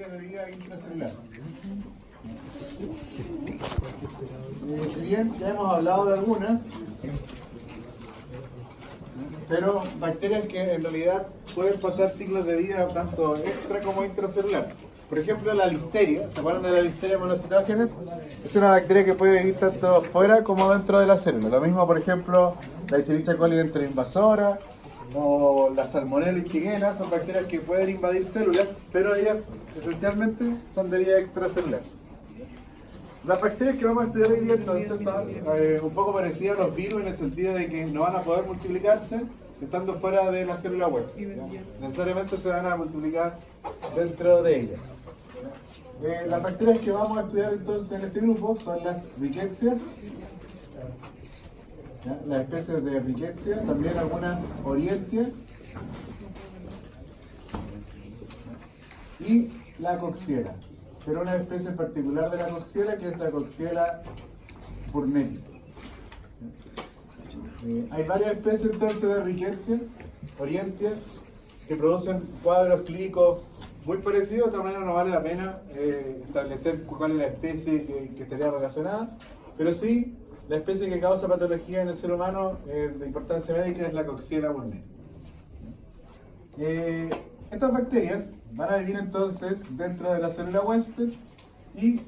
ciclos de vida intracelular. Si bien ya hemos hablado de algunas, pero bacterias que en realidad pueden pasar ciclos de vida tanto extra como intracelular. Por ejemplo, la listeria, ¿se acuerdan de la listeria monocitógenes? Es una bacteria que puede vivir tanto fuera como dentro de la célula. Lo mismo, por ejemplo, la Escherichia coli enteroinvasora o la Salmonella y Shigella son bacterias que pueden invadir células, pero ellas esencialmente son de vida extracelular. Las bacterias que vamos a estudiar hoy día entonces son un poco parecidas a los virus en el sentido de que no van a poder multiplicarse estando fuera de la célula huésped. Necesariamente se van a multiplicar dentro de ellas. Las bacterias que vamos a estudiar entonces en este grupo son las Rickettsia, las especies de Rickettsia, también algunas Orientia y la Coxiella, pero una especie en particular de la Coxiella que es la Coxiella burnetii. Hay varias especies entonces de Rickettsia, Orientia, que producen cuadros clínicos muy parecidos. De otra manera no vale la pena establecer cuál es la especie que estaría relacionada, pero sí la especie que causa patología en el ser humano de importancia médica es la Coxiella burnetii. Estas bacterias van a vivir entonces dentro de la célula huésped y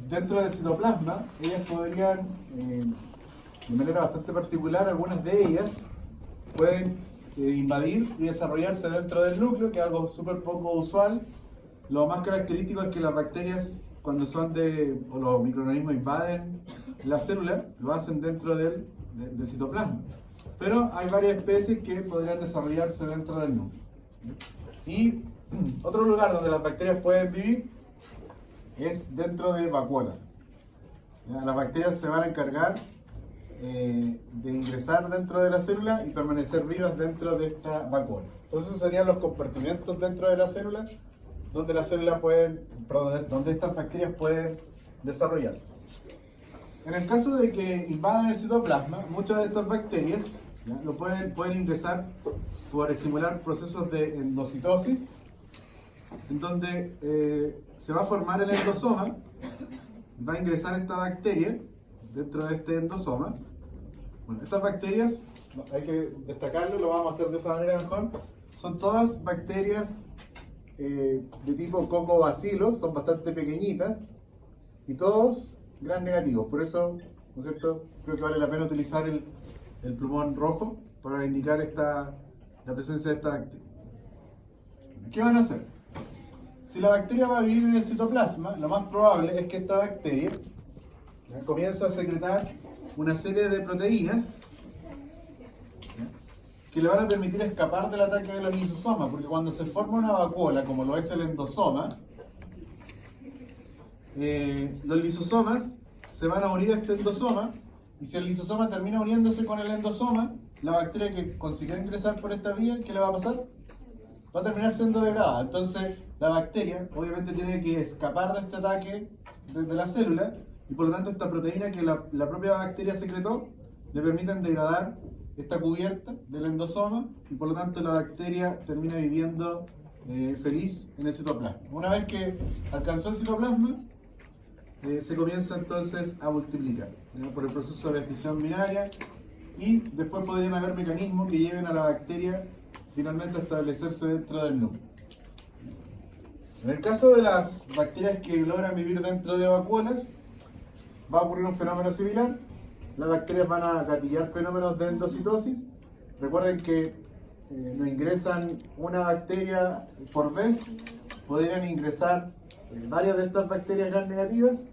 dentro del citoplasma. Ellas podrían, de manera bastante particular, algunas de ellas pueden invadir y desarrollarse dentro del núcleo, que es algo súper poco usual. Lo más característico es que las bacterias, cuando son o los microorganismos invaden la célula, lo hacen dentro del citoplasma. Pero hay varias especies que podrían desarrollarse dentro del núcleo. Y otro lugar donde las bacterias pueden vivir es dentro de vacuolas. Las bacterias se van a encargar de ingresar dentro de la célula y permanecer vivas dentro de esta vacuola. Entonces esos serían los compartimentos dentro de la célula donde estas bacterias pueden desarrollarse. En el caso de que invadan el citoplasma, muchas de estas bacterias pueden ingresar por estimular procesos de endocitosis, en donde se va a formar el endosoma, va a ingresar esta bacteria dentro de este endosoma. Bueno, estas bacterias, hay que destacarlo, lo vamos a hacer de esa manera mejor, son todas bacterias de tipo Coccobacillus, son bastante pequeñitas y todos gram negativos. Por eso, ¿no es cierto?, creo que vale la pena utilizar el plumón rojo para indicar la presencia de esta bacteria. ¿Qué van a hacer? Si la bacteria va a vivir en el citoplasma, lo más probable es que esta bacteria comienza a secretar una serie de proteínas que le van a permitir escapar del ataque de los lisosomas, porque cuando se forma una vacuola, como lo es el endosoma, los lisosomas se van a unir a este endosoma, y si el lisosoma termina uniéndose con el endosoma, la bacteria que consiguió ingresar por esta vía, ¿qué le va a pasar? Va a terminar siendo degradada. Entonces la bacteria obviamente tiene que escapar de este ataque de la célula, y por lo tanto esta proteína que la propia bacteria secretó le permiten degradar esta cubierta del endosoma, y por lo tanto la bacteria termina viviendo feliz en el citoplasma. Una vez que alcanzó el citoplasma, se comienza entonces a multiplicar por el proceso de fisión binaria, y después podrían haber mecanismos que lleven a la bacteria finalmente a establecerse dentro del núcleo. En el caso de las bacterias que logran vivir dentro de vacuolas, va a ocurrir un fenómeno similar. Las bacterias van a gatillar fenómenos de endocitosis. Recuerden que no ingresan una bacteria por vez, podrían ingresar varias de estas bacterias gram negativas.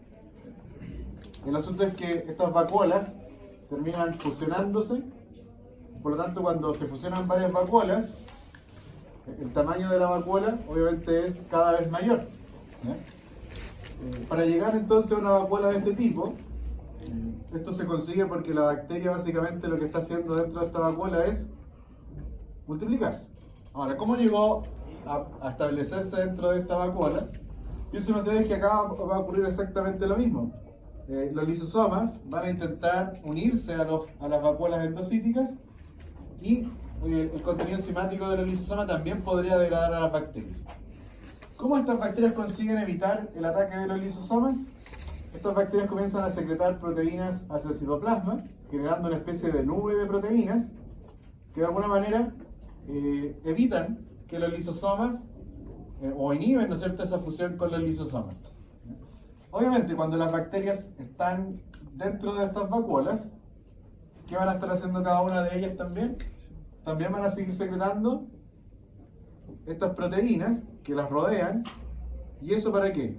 El asunto es que estas vacuolas terminan fusionándose, por lo tanto cuando se fusionan varias vacuolas, el tamaño de la vacuola obviamente es cada vez mayor. Para llegar entonces a una vacuola de este tipo, esto se consigue porque la bacteria básicamente lo que está haciendo dentro de esta vacuola es multiplicarse. Ahora, ¿cómo llegó a establecerse dentro de esta vacuola? Piensen ustedes que acá va a ocurrir exactamente lo mismo. Los lisosomas van a intentar unirse a las vacuolas endocíticas, y el contenido enzimático de los lisosomas también podría degradar a las bacterias. ¿Cómo estas bacterias consiguen evitar el ataque de los lisosomas? Estas bacterias comienzan a secretar proteínas hacia el citoplasma, generando una especie de nube de proteínas que de alguna manera evitan que los lisosomas o inhiben, ¿no es cierto?, esa fusión con los lisosomas. Obviamente, cuando las bacterias están dentro de estas vacuolas, ¿qué van a estar haciendo cada una de ellas también? También van a seguir secretando estas proteínas que las rodean. ¿Y eso para qué?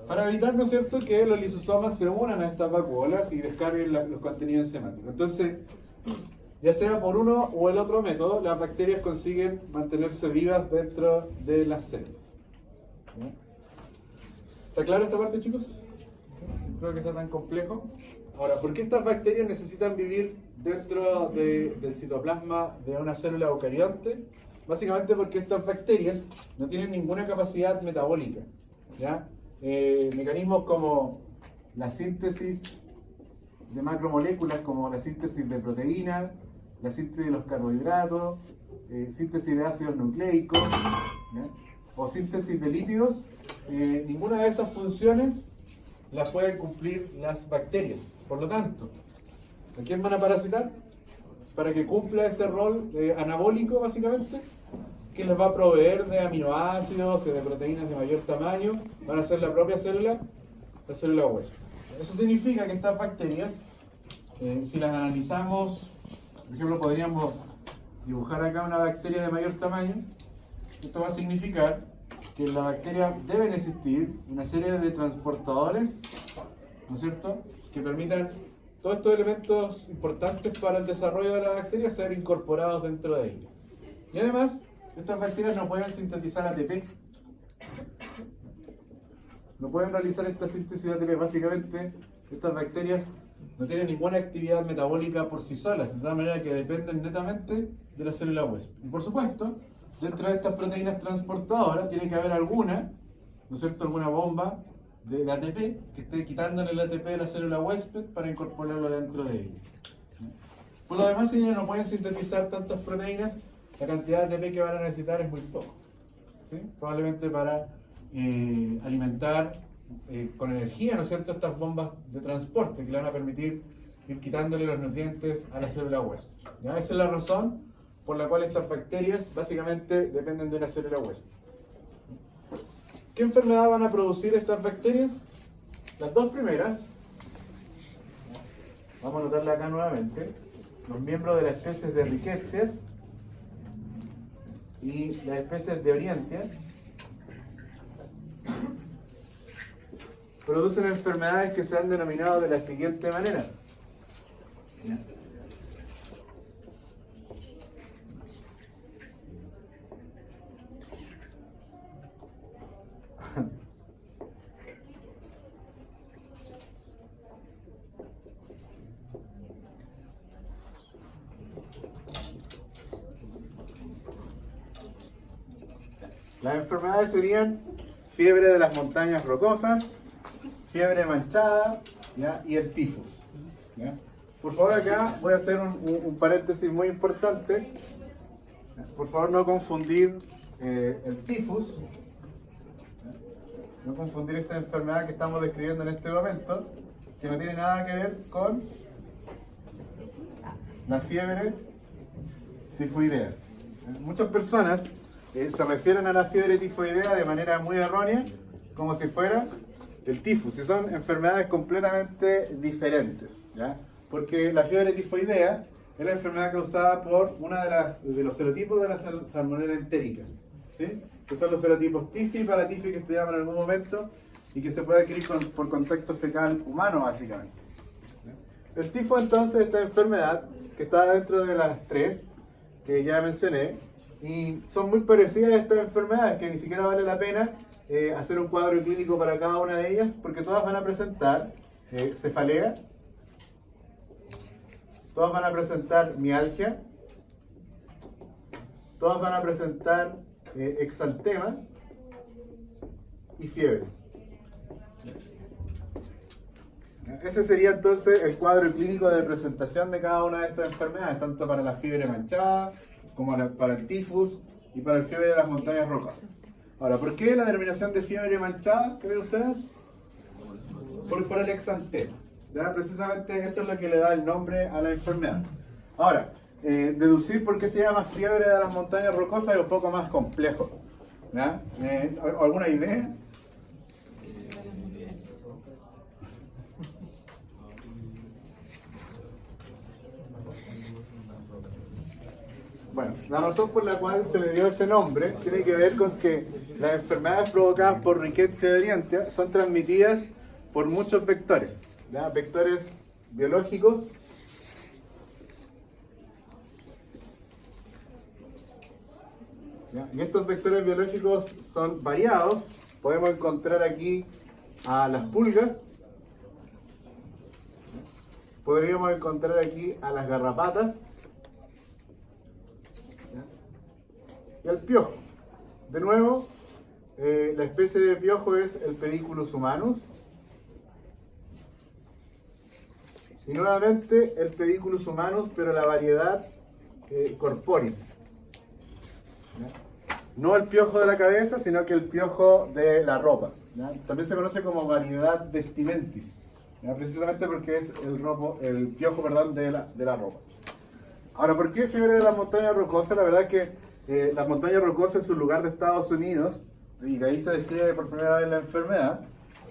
Para evitar, ¿no es cierto?, que los lisosomas se unan a estas vacuolas y descarguen los contenidos enzimáticos. Entonces, ya sea por uno o el otro método, las bacterias consiguen mantenerse vivas dentro de las células. ¿Está claro esta parte, chicos? No creo que sea tan complejo. Ahora, ¿por qué estas bacterias necesitan vivir dentro del citoplasma de una célula eucarionte? Básicamente porque estas bacterias no tienen ninguna capacidad metabólica, ¿ya? Mecanismos como la síntesis de macromoléculas, como la síntesis de proteínas, la síntesis de los carbohidratos, síntesis de ácidos nucleicos, ¿ya?, o síntesis de lípidos, ninguna de esas funciones las pueden cumplir las bacterias. Por lo tanto, ¿a quién van a parasitar? Para que cumpla ese rol anabólico, básicamente, que les va a proveer de aminoácidos y de proteínas de mayor tamaño, van a ser la propia célula, la célula huésped. Eso significa que estas bacterias, si las analizamos, por ejemplo, podríamos dibujar acá una bacteria de mayor tamaño. Esto va a significar que en la bacteria deben existir una serie de transportadores, ¿no es cierto?, que permitan todos estos elementos importantes para el desarrollo de la bacteria ser incorporados dentro de ella. Y además, estas bacterias no pueden sintetizar ATP. No pueden realizar esta síntesis de ATP. Básicamente, estas bacterias no tienen ninguna actividad metabólica por sí solas, de tal manera que dependen netamente de la célula huésped. Y por supuesto, dentro de estas proteínas transportadoras tiene que haber alguna, ¿no es cierto?, alguna bomba de ATP que esté quitándole el ATP de la célula huésped para incorporarlo dentro de ella. Por lo demás, si ellos no pueden sintetizar tantas proteínas, la cantidad de ATP que van a necesitar es muy poco, ¿sí? Probablemente para alimentar con energía, ¿no es cierto?, estas bombas de transporte que le van a permitir ir quitándole los nutrientes a la célula huésped. ¿Ya? Esa es la razón por la cual estas bacterias básicamente dependen de la célula huésped. ¿Qué enfermedad van a producir estas bacterias? Las dos primeras, vamos a anotarla acá nuevamente, los miembros de las especies de Rickettsia y las especies de Orientia, producen enfermedades que se han denominado de la siguiente manera. Las enfermedades serían fiebre de las montañas rocosas, fiebre manchada, ¿ya?, y el tifus, ¿ya? Por favor, acá voy a hacer un paréntesis muy importante. Por favor, no confundir el tifus, ¿ya?, no confundir esta enfermedad que estamos describiendo en este momento, que no tiene nada que ver con la fiebre tifoidea. Muchas personas se refieren a la fiebre tifoidea de manera muy errónea, como si fuera el tifus, y son enfermedades completamente diferentes, ¿ya? Porque la fiebre tifoidea es la enfermedad causada por una de los serotipos de la salmonela entérica, ¿sí?, que son los serotipos tifi y paratifi que estudiamos en algún momento y que se puede adquirir por contacto fecal humano, básicamente. El tifo, entonces, esta enfermedad que está dentro de las tres que ya mencioné, y son muy parecidas a estas enfermedades que ni siquiera vale la pena hacer un cuadro clínico para cada una de ellas, porque todas van a presentar cefalea, todas van a presentar mialgia, todas van a presentar exantema y fiebre. Ese sería entonces el cuadro clínico de presentación de cada una de estas enfermedades, tanto para la fiebre manchada, como para el tifus, y para el fiebre de las montañas rocosas. Ahora, ¿por qué la denominación de fiebre manchada, creen ustedes? Por el exantema. ¿Ya? Precisamente eso es lo que le da el nombre a la enfermedad. Ahora, deducir por qué se llama fiebre de las montañas rocosas es un poco más complejo. ¿Ya? ¿Alguna idea? Bueno, la razón por la cual se le dio ese nombre tiene que ver con que las enfermedades provocadas por Rickettsia variantia son transmitidas por muchos vectores, ¿ya? Vectores biológicos, ¿ya? Y estos vectores biológicos son variados. Podemos encontrar aquí a las pulgas, podríamos encontrar aquí a las garrapatas, y al piojo. De nuevo, la especie de piojo es el Pediculus humanus. Y nuevamente el Pediculus humanus, pero la variedad corporis. No el piojo de la cabeza, sino que el piojo de la ropa. ¿Ya? También se conoce como variedad vestimentis, ¿ya? Precisamente porque es el piojo, perdón, de la ropa. Ahora, ¿por qué fiebre de las montañas rocosas? La verdad es que las montañas rocosas es un lugar de Estados Unidos y de ahí se describe por primera vez la enfermedad,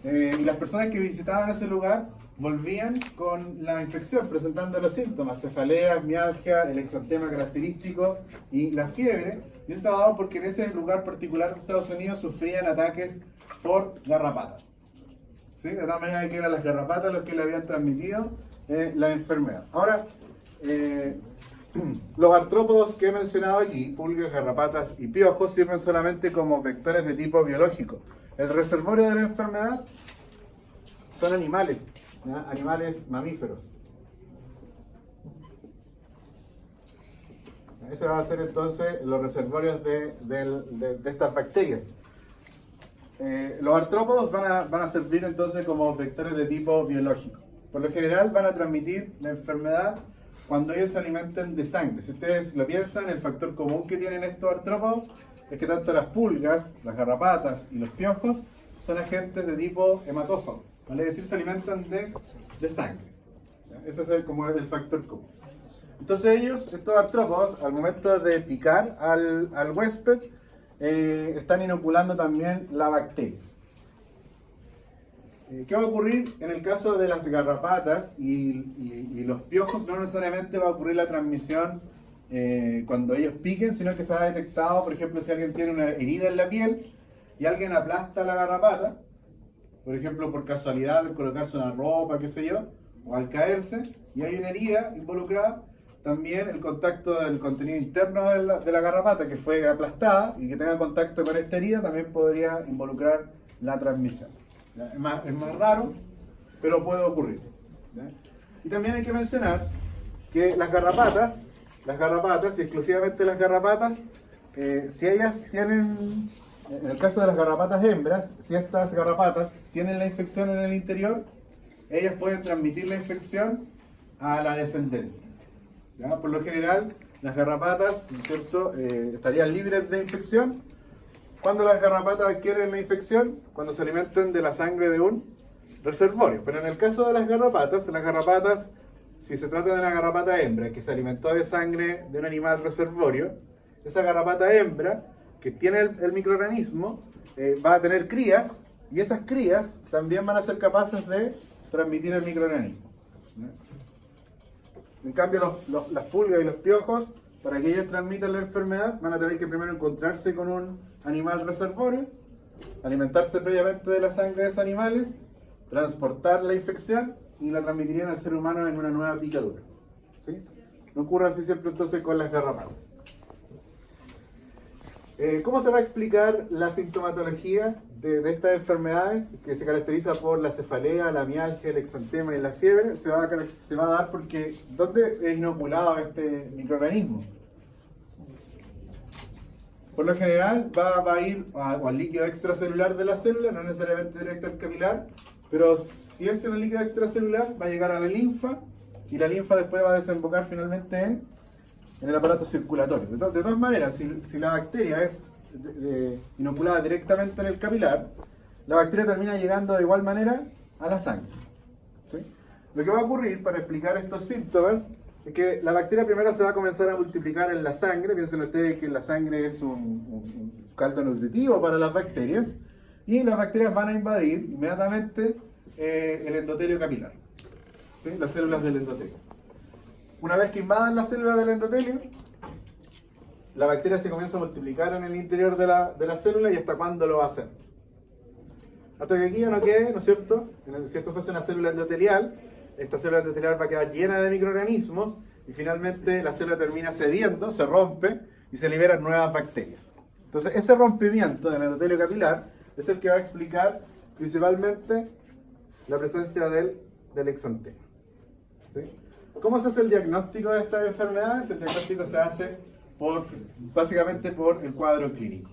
y las personas que visitaban ese lugar volvían con la infección presentando los síntomas: cefaleas, mialgia, el exantema característico y la fiebre. Y esto estaba dado porque en ese lugar particular de Estados Unidos sufrían ataques por garrapatas, ¿sí? De tal manera que eran las garrapatas los que le habían transmitido la enfermedad. Ahora, los artrópodos que he mencionado aquí, pulgas, garrapatas y piojos, sirven solamente como vectores de tipo biológico. El reservorio de la enfermedad son animales, ¿ya? Animales mamíferos. Ese va a ser entonces los reservorios de estas bacterias. Los artrópodos van a servir entonces como vectores de tipo biológico. Por lo general van a transmitir la enfermedad cuando ellos se alimentan de sangre. Si ustedes lo piensan, el factor común que tienen estos artrópodos es que tanto las pulgas, las garrapatas y los piojos son agentes de tipo hematófago, ¿vale? Es decir, se alimentan de sangre. ¿Ya? Ese es como el factor común. Entonces ellos, estos artrópodos, al momento de picar al huésped, están inoculando también la bacteria. ¿Qué va a ocurrir en el caso de las garrapatas y los piojos? No necesariamente va a ocurrir la transmisión cuando ellos piquen, sino que se ha detectado, por ejemplo, si alguien tiene una herida en la piel y alguien aplasta la garrapata, por ejemplo, por casualidad al colocarse una ropa, qué sé yo, o al caerse, y hay una herida involucrada, también el contacto del contenido interno de la garrapata que fue aplastada y que tenga contacto con esta herida también podría involucrar la transmisión. Es más raro, pero puede ocurrir. ¿Ya? Y también hay que mencionar que las garrapatas, y exclusivamente las garrapatas, si ellas tienen, en el caso de las garrapatas hembras, si estas garrapatas tienen la infección en el interior, ellas pueden transmitir la infección a la descendencia. ¿Ya? Por lo general, las garrapatas, ¿no es cierto?, estarían libres de infección. Cuando las garrapatas adquieren la infección, cuando se alimentan de la sangre de un reservorio. Pero en el caso de las garrapatas, si se trata de una garrapata hembra que se alimentó de sangre de un animal reservorio, esa garrapata hembra que tiene el microorganismo va a tener crías, y esas crías también van a ser capaces de transmitir el microorganismo. En cambio, las pulgas y los piojos, para que ellos transmitan la enfermedad, van a tener que primero encontrarse con un animal reservorio, alimentarse previamente de la sangre de esos animales, transportar la infección y la transmitirían al ser humano en una nueva picadura. ¿Sí? No ocurre así siempre entonces con las garrapatas. ¿Cómo se va a explicar la sintomatología de estas enfermedades, que se caracteriza por la cefalea, la mialgia, el exantema y la fiebre? Se va a dar porque ¿dónde es inoculado este microorganismo? Por lo general va a ir al líquido extracelular de la célula, no necesariamente directo al capilar, pero si es en el líquido extracelular va a llegar a la linfa, y la linfa después va a desembocar finalmente en el aparato circulatorio. De todas maneras, si la bacteria es inoculada directamente en el capilar, la bacteria termina llegando de igual manera a la sangre. ¿Sí? Lo que va a ocurrir para explicar estos síntomas es que la bacteria primero se va a comenzar a multiplicar en la sangre. Piensen ustedes que la sangre es un caldo nutritivo para las bacterias, y las bacterias van a invadir inmediatamente el endotelio capilar, ¿sí? Las células del endotelio. Una vez que invadan las células del endotelio, la bacteria se comienza a multiplicar en el interior de la célula. ¿Y hasta cuándo lo va a hacer? Hasta que aquí ya no quede, ¿no es cierto? Si esto fuese una célula endotelial, esta célula endotelial va a quedar llena de microorganismos, y finalmente la célula termina cediendo, se rompe y se liberan nuevas bacterias. Entonces, ese rompimiento del endotelio capilar es el que va a explicar principalmente la presencia del exantema. ¿Sí? ¿Cómo se hace el diagnóstico de estas enfermedades? El diagnóstico se hace básicamente por el cuadro clínico,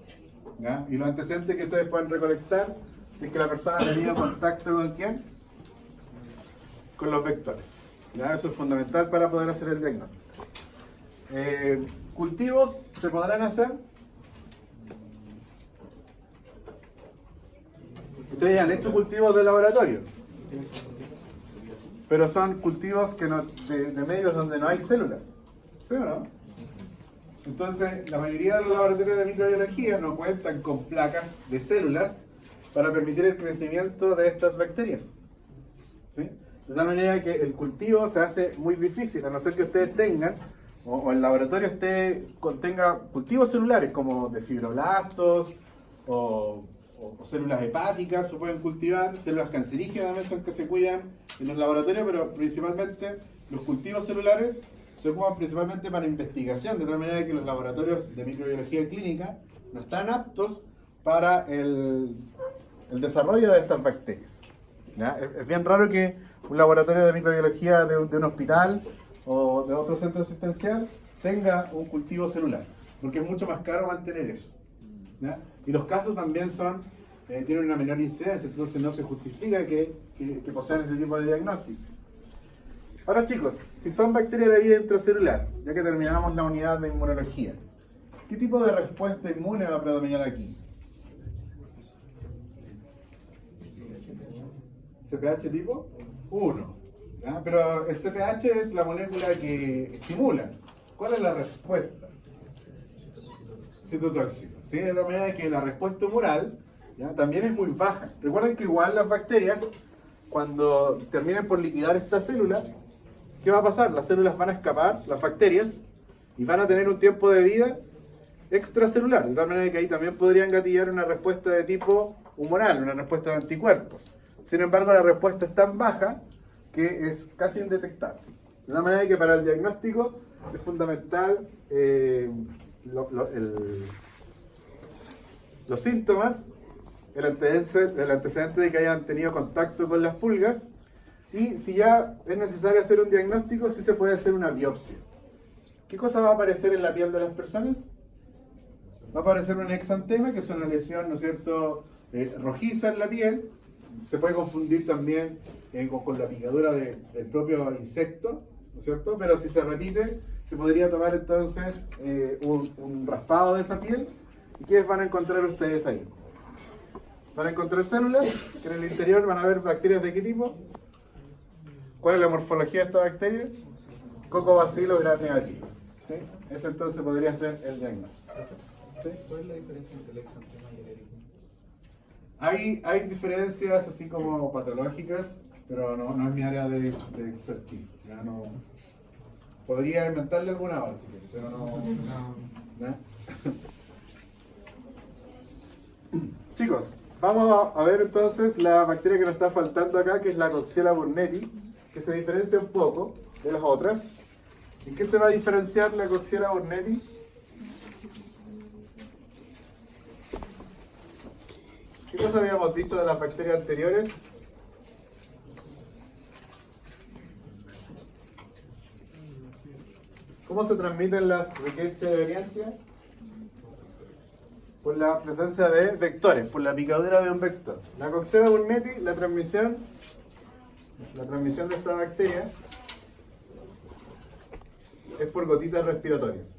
¿ya? Y los antecedentes que ustedes pueden recolectar si es que la persona ha tenido contacto con ¿quién? Con los vectores, ¿ya? Eso es fundamental para poder hacer el diagnóstico. ¿Cultivos se podrán hacer? Ustedes han hecho cultivos de laboratorio, pero son cultivos que de medios donde no hay células, ¿sí o no? Entonces, la mayoría de los laboratorios de microbiología no cuentan con placas de células para permitir el crecimiento de estas bacterias, ¿sí? De tal manera que el cultivo se hace muy difícil, a no ser que ustedes tengan, o el laboratorio contenga cultivos celulares como de fibroblastos o células hepáticas, se pueden cultivar. Células cancerígenas también son que se cuidan en los laboratorios, pero principalmente los cultivos celulares se ocupan principalmente para investigación, de tal manera que los laboratorios de microbiología clínica no están aptos para el desarrollo de estas bacterias, ¿ya? Es bien raro que un laboratorio de microbiología de un hospital o de otro centro asistencial tenga un cultivo celular, porque es mucho más caro mantener eso, ¿ya? Y los casos también tienen una menor incidencia, entonces no se justifica que posean este tipo de diagnóstico. Ahora, chicos, si son bacterias de vida intracelular, ya que terminamos la unidad de inmunología, ¿qué tipo de respuesta inmune va a predominar aquí? CPH tipo 1, ¿ya? Pero el CPH es la molécula que estimula. ¿Cuál es la respuesta? Citotóxico, ¿sí? De tal manera que la respuesta humoral, ¿ya? También es muy baja. Recuerden que igual las bacterias, cuando terminen por liquidar esta célula, ¿qué va a pasar? Las células van a escapar, las bacterias, y van a tener un tiempo de vida extracelular, de tal manera que ahí también podrían gatillar una respuesta de tipo humoral, una respuesta de anticuerpos. Sin embargo, la respuesta es tan baja que es casi indetectable. De tal manera que para el diagnóstico es fundamental los síntomas, el antecedente de que hayan tenido contacto con las pulgas, y si ya es necesario hacer un diagnóstico, sí se puede hacer una biopsia. ¿Qué cosa va a aparecer en la piel de las personas? Va a aparecer un exantema, que es una lesión, ¿no es cierto?, rojiza en la piel. Se puede confundir también con la picadura del propio insecto, ¿no es cierto? Pero si se repite, se podría tomar entonces un raspado de esa piel. ¿Y qué van a encontrar ustedes ahí? Van a encontrar células que en el interior van a haber bacterias de qué tipo. ¿Cuál es la morfología de esta bacteria? Cocobacillus gram negativus, ¿sí? Ese entonces podría ser el diagnóstico, ¿sí? ¿Cuál es la diferencia entre el exantema y el eritema? Hay diferencias así como patológicas, pero no es mi área de expertise. Ya no, podría inventarle alguna ahora si quieres, pero no. Chicos, vamos a ver entonces la bacteria que nos está faltando acá, que es la Coxiella burnetii, que se diferencia un poco de las otras. ¿En qué se va a diferenciar la Coxiella burnetii? ¿Qué cosa habíamos visto de las bacterias anteriores? ¿Cómo se transmiten las Rickettsia de Orientia? Por la presencia de vectores, por la picadura de un vector. La Coxiella burnetii, la transmisión de esta bacteria es por gotitas respiratorias.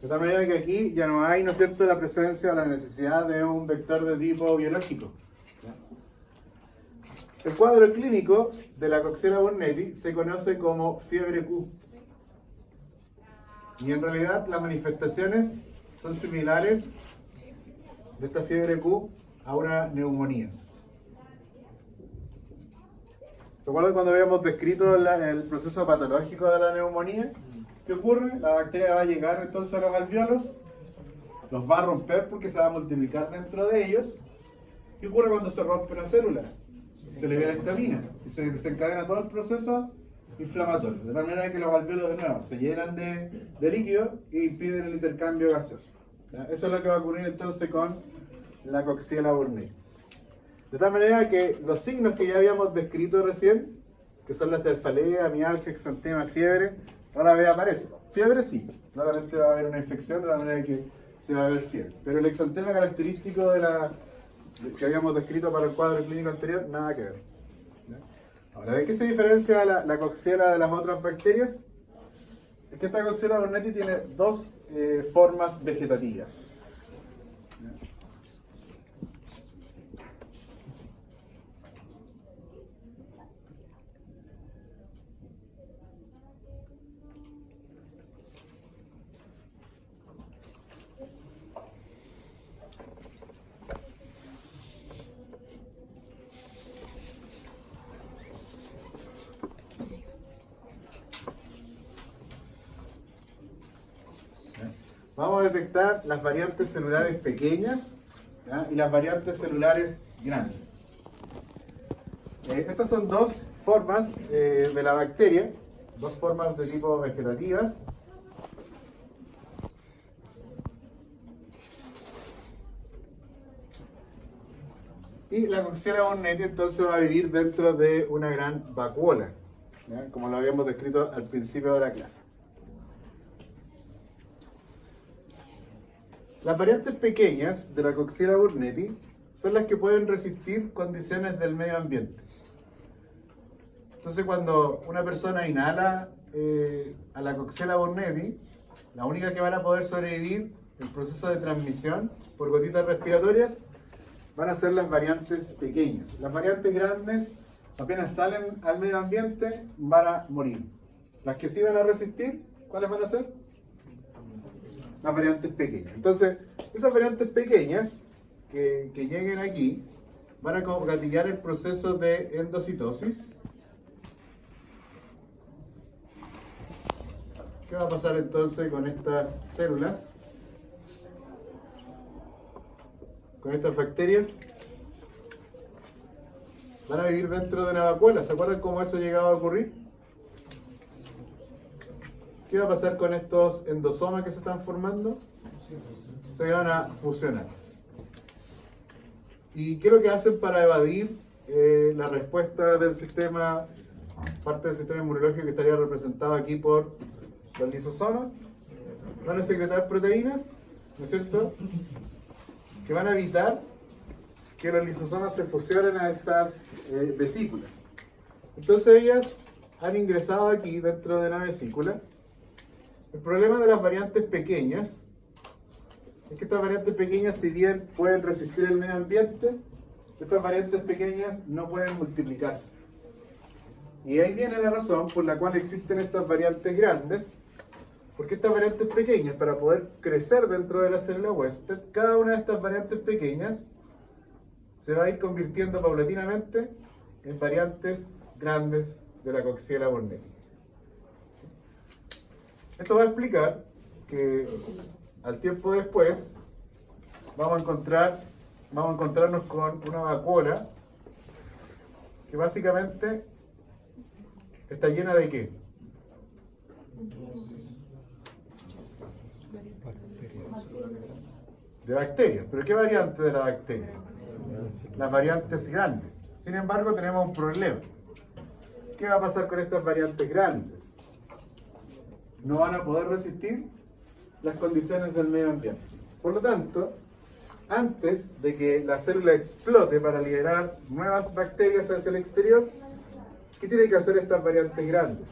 De tal manera que aquí ya no hay, ¿no es cierto?, la presencia o la necesidad de un vector de tipo biológico. El cuadro clínico de la Coxiella burnetii se conoce como fiebre Q. Y en realidad las manifestaciones son similares de esta fiebre Q a una neumonía. ¿Se acuerdan cuando habíamos descrito el proceso patológico de la neumonía? ¿Qué ocurre? La bacteria va a llegar entonces a los alvéolos, los va a romper porque se va a multiplicar dentro de ellos. ¿Qué ocurre cuando se rompe una célula? Se libera histamina y se desencadena todo el proceso inflamatorio, de tal manera que los alvéolos de nuevo se llenan de líquido e impiden el intercambio gaseoso. ¿Ya? Eso es lo que va a ocurrir entonces con la Coxiella burnetii. De tal manera que los signos que ya habíamos descrito recién, que son la cefalea, mialgia, exantema, fiebre, rara vez aparece. Fiebre sí, claramente va a haber una infección de la manera que se va a ver fiebre. Pero el exantema característico que habíamos descrito para el cuadro clínico anterior, nada que ver. ¿Ya? Ahora, ¿de qué se diferencia la Coxiella de las otras bacterias? Es que esta Coxiella burnetii tiene dos formas vegetativas. ¿Ya? Vamos a detectar las variantes celulares pequeñas, ¿ya?, y las variantes celulares grandes. Estas son dos formas de la bacteria, dos formas de tipo vegetativas. Y la Coxiella burnetii entonces va a vivir dentro de una gran vacuola, ¿ya?, como lo habíamos descrito al principio de la clase. Las variantes pequeñas de la Coxiella burnetii son las que pueden resistir condiciones del medio ambiente. Entonces, cuando una persona inhala a la Coxiella burnetii, la única que van a poder sobrevivir el proceso de transmisión por gotitas respiratorias van a ser las variantes pequeñas. Las variantes grandes, apenas salen al medio ambiente, van a morir. Las que sí van a resistir, ¿cuáles van a ser? Las variantes pequeñas. Entonces, esas variantes pequeñas que lleguen aquí van a gatillar el proceso de endocitosis. ¿Qué va a pasar entonces con estas células? Con estas bacterias. Van a vivir dentro de una vacuola. ¿Se acuerdan cómo eso llegaba a ocurrir? ¿Qué va a pasar con estos endosomas que se están formando? Se van a fusionar. ¿Y qué es lo que hacen para evadir la respuesta del sistema, parte del sistema inmunológico que estaría representado aquí por los lisosomas? Van a secretar proteínas, ¿no es cierto?, que van a evitar que los lisosomas se fusionen a estas vesículas. Entonces ellas han ingresado aquí dentro de la vesícula. El problema de las variantes pequeñas es que estas variantes pequeñas, si bien pueden resistir el medio ambiente, estas variantes pequeñas no pueden multiplicarse. Y ahí viene la razón por la cual existen estas variantes grandes, porque estas variantes pequeñas, para poder crecer dentro de la célula huésped, cada una de estas variantes pequeñas se va a ir convirtiendo paulatinamente en variantes grandes de la Coxiella burnetii. Esto va a explicar que al tiempo después vamos a encontrarnos con una vacuola que básicamente está llena ¿de qué? De bacterias. ¿Pero qué variante de la bacteria? Las variantes grandes. Sin embargo, tenemos un problema. ¿Qué va a pasar con estas variantes grandes? No van a poder resistir las condiciones del medio ambiente. Por lo tanto, antes de que la célula explote para liberar nuevas bacterias hacia el exterior, ¿qué tienen que hacer estas variantes grandes?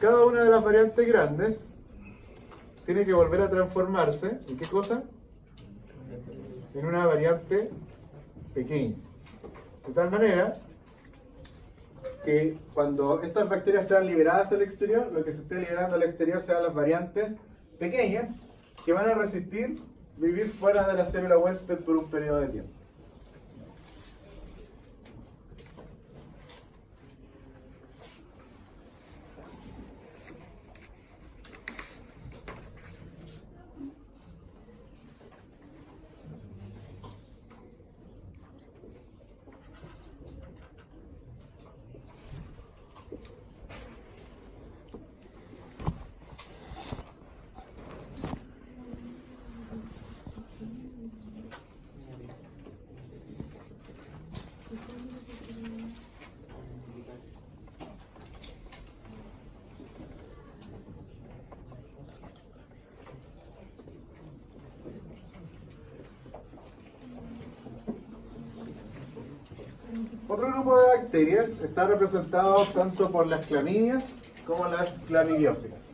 Cada una de las variantes grandes tiene que volver a transformarse, ¿en qué cosa? En una variante pequeña. De tal manera que cuando estas bacterias sean liberadas al exterior, lo que se esté liberando al exterior sean las variantes pequeñas que van a resistir vivir fuera de la célula huésped por un periodo de tiempo. Otro grupo de bacterias está representado tanto por las clamidias como las clamidiófilas.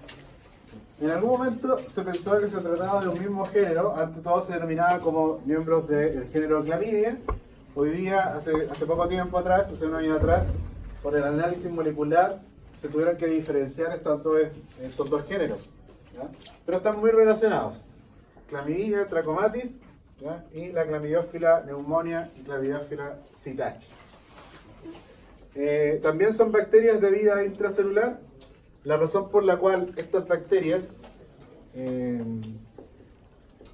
En algún momento se pensó que se trataba de un mismo género, antes todo se denominaba como miembros del género Clamidia. Hoy día, hace poco tiempo atrás, hace un año atrás, por el análisis molecular se tuvieron que diferenciar estos dos géneros, ¿ya? Pero están muy relacionados. Clamidia trachomatis, ¿ya? Y la clamidiófila pneumonia y clamidiófila psittaci. También son bacterias de vida intracelular. La razón por la cual estas bacterias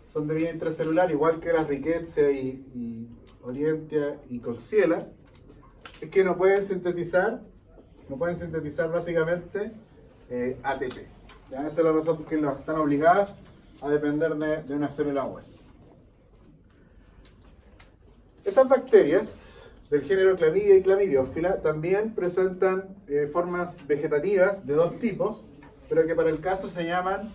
son de vida intracelular, igual que las Rickettsia y Orientia y Coxiella, es que no pueden sintetizar básicamente ATP. ¿Ya? Esa es la razón por la que están obligadas a depender de una célula huésped. Estas bacterias del género Clamidia y Clamidiófila también presentan formas vegetativas de dos tipos, pero que para el caso se llaman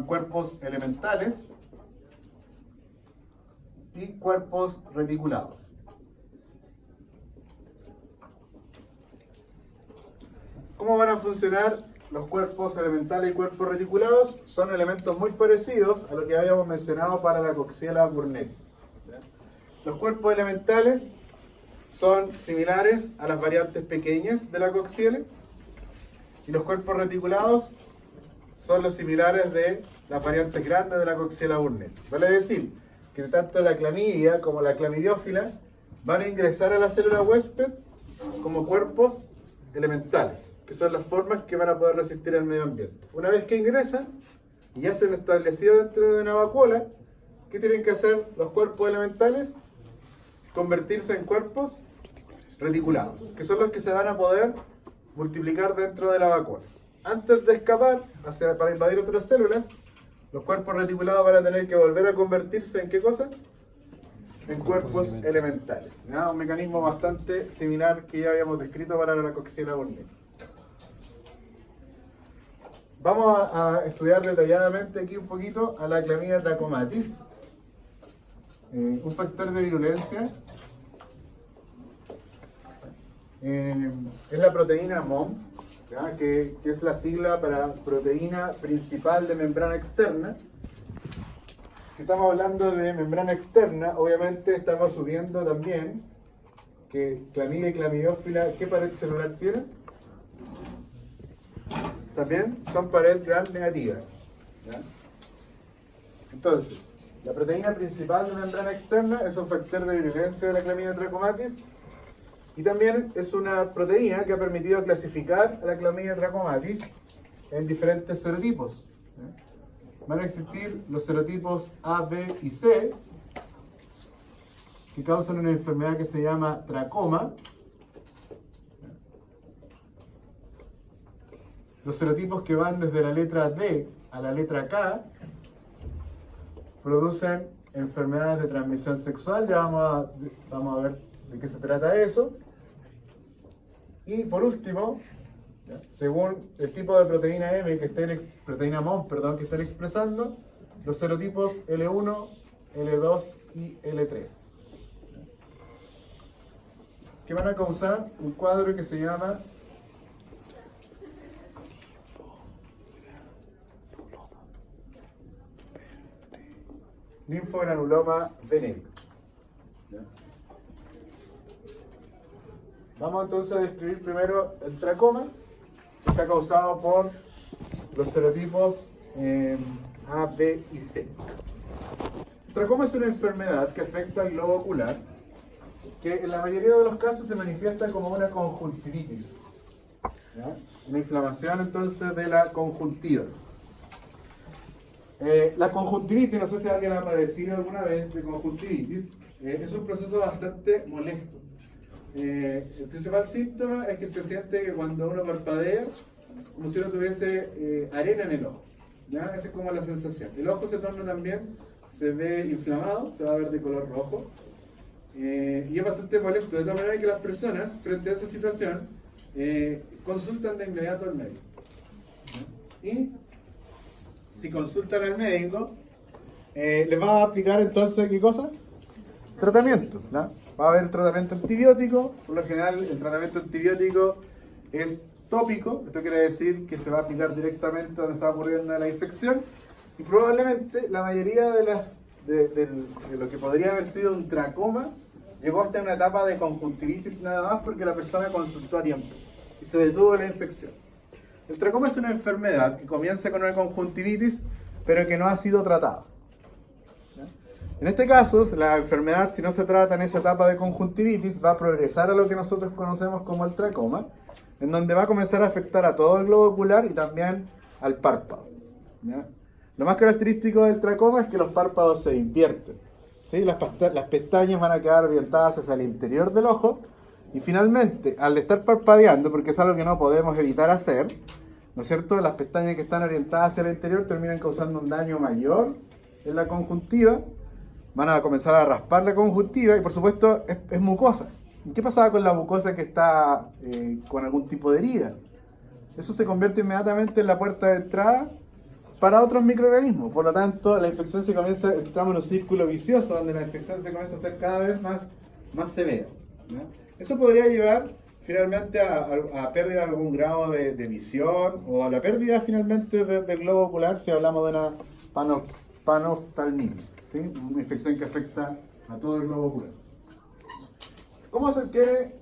cuerpos elementales y cuerpos reticulados. ¿Cómo van a funcionar los cuerpos elementales y cuerpos reticulados? Son elementos muy parecidos a lo que habíamos mencionado para la Coxiella burnetii. Los cuerpos elementales son similares a las variantes pequeñas de la Coxiella y los cuerpos reticulados son los similares de las variantes grandes de la Coxiella burnetii. Vale decir que tanto la clamidia como la clamidiófila van a ingresar a la célula huésped como cuerpos elementales, que son las formas que van a poder resistir al medio ambiente. Una vez que ingresan y ya se han establecido dentro de una vacuola, ¿qué tienen que hacer los cuerpos elementales? Convertirse en cuerpos reticulados, que son los que se van a poder multiplicar dentro de la vacuola. Antes de escapar para invadir otras células, los cuerpos reticulados van a tener que volver a convertirse ¿en qué cosa? En cuerpos elementales. ¿Ya? Un mecanismo bastante similar que ya habíamos descrito para la Coxiella burnetii. Vamos a estudiar detalladamente aquí un poquito a la Clamidia trachomatis, un factor de virulencia. Es la proteína MOM, ¿ya? Que es la sigla para proteína principal de membrana externa. Si estamos hablando de membrana externa, obviamente estamos asumiendo también que clamidia y clamidiófila, ¿qué pared celular tienen? También son pared gram negativas, ¿ya? Entonces, la proteína principal de membrana externa es un factor de virulencia de la Clamidia trachomatis y también es una proteína que ha permitido clasificar a la Clamidia trachomatis en diferentes serotipos, ¿ya? Van a existir los serotipos A, B y C, que causan una enfermedad que se llama tracoma. Los serotipos que van desde la letra D a la letra K producen enfermedades de transmisión sexual. Ya vamos a ver de qué se trata eso. Y por último, ¿ya? Según el tipo de proteína M que proteína MON, perdón, que estén expresando, los serotipos L1, L2 y L3. Que van a causar un cuadro que se llama linfogranuloma benéfico. Vamos entonces a describir primero el tracoma, que está causado por los serotipos A, B y C. El tracoma es una enfermedad que afecta al globo ocular, que en la mayoría de los casos se manifiesta como una conjuntivitis, ¿ya? Una inflamación entonces de la conjuntiva. La conjuntivitis, no sé si alguien ha padecido alguna vez de conjuntivitis, es un proceso bastante molesto. El principal síntoma es que se siente que cuando uno parpadea, como si uno tuviese arena en el ojo, ¿ya? Esa es como la sensación. El ojo se torna también, se ve inflamado, se va a ver de color rojo, y es bastante molesto, de tal manera que las personas, frente a esa situación, consultan de inmediato al médico. Y si consultan al médico, les va a aplicar entonces, ¿qué cosa? Tratamiento, ¿no? Va a haber tratamiento antibiótico. Por lo general el tratamiento antibiótico es tópico, esto quiere decir que se va a aplicar directamente donde está ocurriendo la infección, y probablemente la mayoría de lo que podría haber sido un tracoma llegó hasta una etapa de conjuntivitis nada más porque la persona consultó a tiempo y se detuvo la infección. El tracoma es una enfermedad que comienza con una conjuntivitis pero que no ha sido tratada. En este caso, la enfermedad, si no se trata en esa etapa de conjuntivitis, va a progresar a lo que nosotros conocemos como el tracoma, en donde va a comenzar a afectar a todo el globo ocular y también al párpado, ¿ya? Lo más característico del tracoma es que los párpados se invierten, ¿sí? Las pestañas van a quedar orientadas hacia el interior del ojo, y finalmente, al estar parpadeando, porque es algo que no podemos evitar hacer, ¿no es cierto? Las pestañas que están orientadas hacia el interior terminan causando un daño mayor en la conjuntiva. Van a comenzar a raspar la conjuntiva y por supuesto es mucosa. ¿Y qué pasaba con la mucosa que está con algún tipo de herida? Eso se convierte inmediatamente en la puerta de entrada para otros microorganismos. Por lo tanto, la infección entramos en un círculo vicioso donde la infección se comienza a hacer cada vez más severa, ¿ya? Eso podría llevar finalmente a pérdida de algún grado de visión o a la pérdida finalmente del globo ocular si hablamos de una panoftalmitis, ¿sí? Una infección que afecta a todo el globo ocular. ¿Cómo se adquiere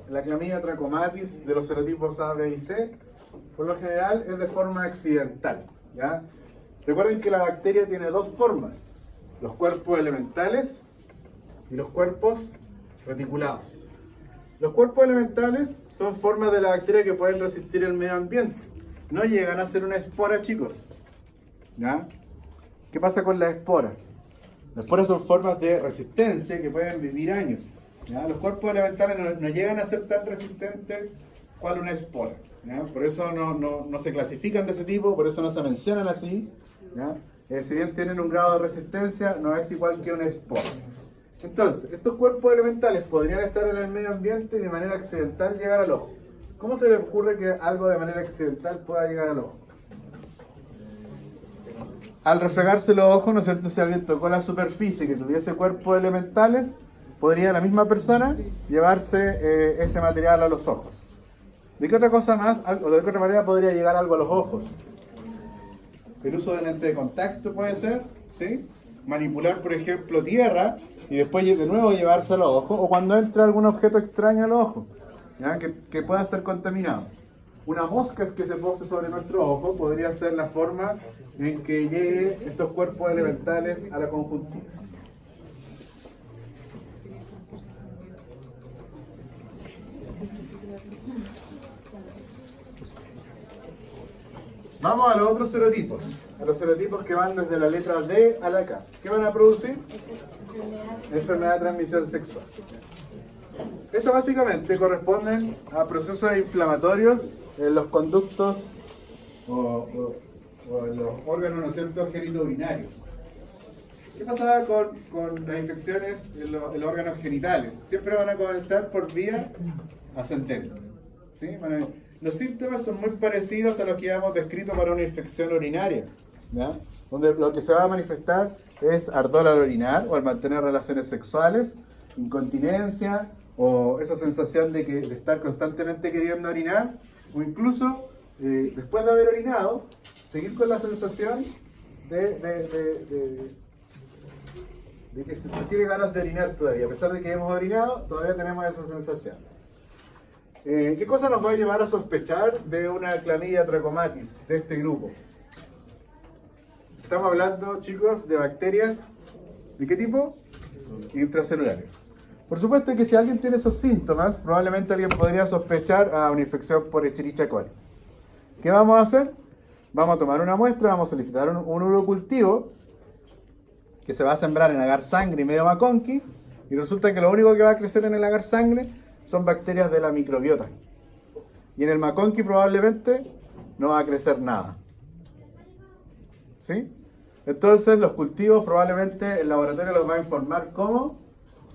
la clamidia trachomatis de los serotipos A, B y C? Por lo general es de forma accidental, ¿ya? Recuerden que la bacteria tiene dos formas: los cuerpos elementales y los cuerpos reticulados. Los cuerpos elementales son formas de la bacteria que pueden resistir el medio ambiente. No llegan a ser una espora, chicos, ¿ya? ¿Qué pasa con las esporas? Las esporas son formas de resistencia que pueden vivir años, ¿ya? Los cuerpos elementales no llegan a ser tan resistentes cual una espora, ¿ya? Por eso no se clasifican de ese tipo, por eso no se mencionan así, ¿ya? Si bien tienen un grado de resistencia, no es igual que una espora. Entonces, estos cuerpos elementales podrían estar en el medio ambiente y de manera accidental llegar al ojo. ¿Cómo se le ocurre que algo de manera accidental pueda llegar al ojo? Al refregarse los ojos, ¿no es cierto? Si alguien tocó la superficie que tuviese cuerpos elementales, podría la misma persona llevarse ese material a los ojos. ¿De qué otra cosa más, o de qué otra manera podría llegar algo a los ojos? El uso de lente de contacto puede ser, ¿sí? Manipular, por ejemplo, tierra y después de nuevo llevarse a los ojos, o cuando entra algún objeto extraño al ojo, ¿ya? Que pueda estar contaminado. Una mosca que se pose sobre nuestro ojo podría ser la forma en que lleguen estos cuerpos elementales a la conjuntiva. Vamos a los otros serotipos, a los serotipos que van desde la letra D a la K. ¿Qué van a producir? Enfermedad de transmisión sexual. Estos básicamente corresponden a procesos inflamatorios en los conductos o en los órganos, ¿no es cierto?, genitourinarios. ¿Qué pasa con las infecciones en los órganos genitales? Siempre van a comenzar por vía ascendente, ¿sí? los síntomas son muy parecidos a los que ya hemos descrito para una infección urinaria, ¿ya? Donde lo que se va a manifestar es ardor al orinar o al mantener relaciones sexuales, incontinencia o esa sensación de estar constantemente queriendo orinar, o incluso después de haber orinado, seguir con la sensación de que se tiene ganas de orinar todavía. A pesar de que hemos orinado, todavía tenemos esa sensación. ¿Qué cosa nos va a llevar a sospechar de una clamidia trachomatis de este grupo? Estamos hablando, chicos, de bacterias, ¿de qué tipo? Intracelulares. Por supuesto que si alguien tiene esos síntomas, probablemente alguien podría sospechar a una infección por Escherichia coli. ¿Qué vamos a hacer? Vamos a tomar una muestra, vamos a solicitar un urocultivo que se va a sembrar en agar sangre y medio McConkey, y resulta que lo único que va a crecer en el agar sangre son bacterias de la microbiota. Y en el McConkey probablemente no va a crecer nada. ¿Sí? Entonces los cultivos probablemente el laboratorio los va a informar como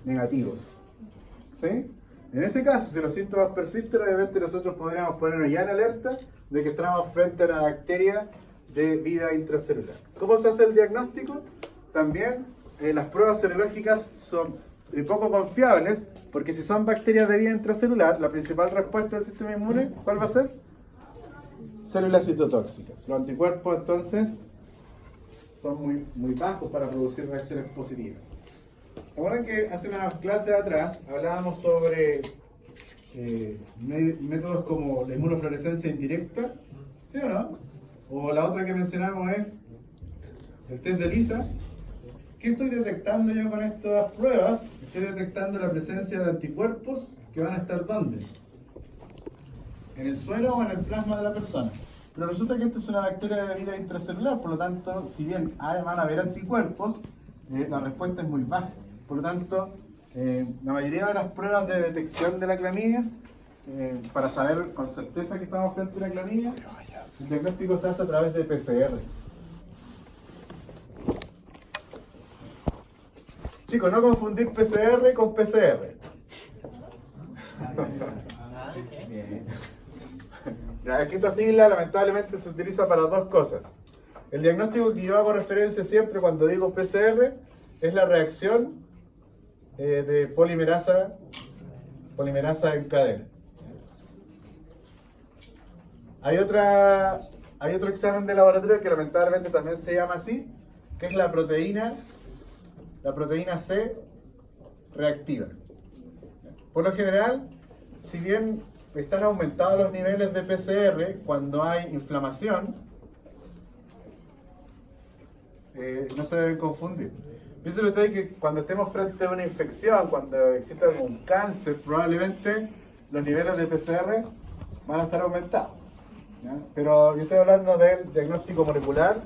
negativos. ¿Sí? En ese caso, si los síntomas persisten, obviamente nosotros podríamos ponernos ya en alerta de que estamos frente a una bacteria de vida intracelular. ¿Cómo se hace el diagnóstico? También las pruebas serológicas son poco confiables, porque si son bacterias de vida intracelular, la principal respuesta del sistema inmune, ¿cuál va a ser? Células citotóxicas. Los anticuerpos entonces son muy bajos para producir reacciones positivas. ¿Recuerdan que hace unas clases atrás hablábamos sobre métodos como la inmunofluorescencia indirecta? ¿Sí o no? O la otra que mencionamos es el test de ELISA. ¿Qué estoy detectando yo con estas pruebas? Estoy detectando la presencia de anticuerpos que van a estar ¿dónde? ¿En el suero o en el plasma de la persona? Pero resulta que esta es una bacteria de vida intracelular, por lo tanto, si bien van a haber anticuerpos, la respuesta es muy baja. Por lo tanto, la mayoría de las pruebas de detección de la clamidia, para saber con certeza que estamos frente a una clamidia, el diagnóstico se hace a través de PCR. Chicos, no confundir PCR con PCR. Esta sigla lamentablemente se utiliza para dos cosas. El diagnóstico que yo hago referencia siempre cuando digo PCR es la reacción de polimerasa en cadena. Hay otro examen de laboratorio que lamentablemente también se llama así, que es la proteína C reactiva. Por lo general, si bien están aumentados los niveles de PCR cuando hay inflamación, no se deben confundir. Piensen ustedes que cuando estemos frente a una infección, cuando exista algún cáncer, probablemente los niveles de PCR van a estar aumentados, ¿ya? Pero yo estoy hablando del diagnóstico molecular,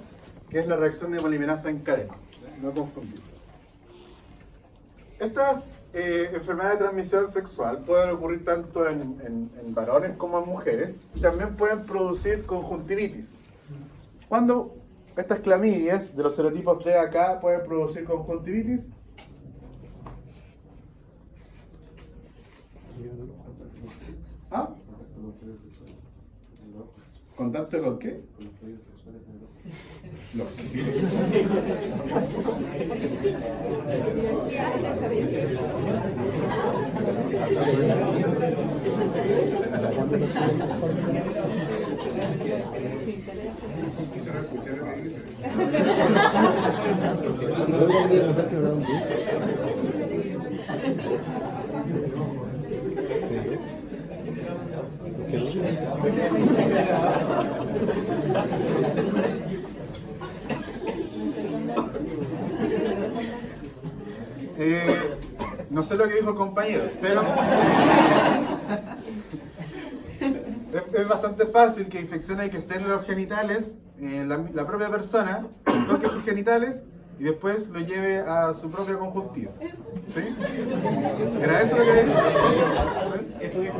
que es la reacción de polimerasa en cadena. No confundir. Estas enfermedades de transmisión sexual pueden ocurrir tanto en varones como en mujeres, y también pueden producir conjuntivitis. Cuando estas clamidias de los serotipos D acá pueden producir conjuntivitis, ¿ah? ¿Contacto con qué? Con los fluidos sexuales en el ojo. No sé lo que dijo el compañero, pero es bastante fácil que infecciones que estén en los genitales, la propia persona toque sus genitales y después lo lleve a su propia conjuntiva. ¿Sí? ¿Era eso lo que dijo? Eso dijo.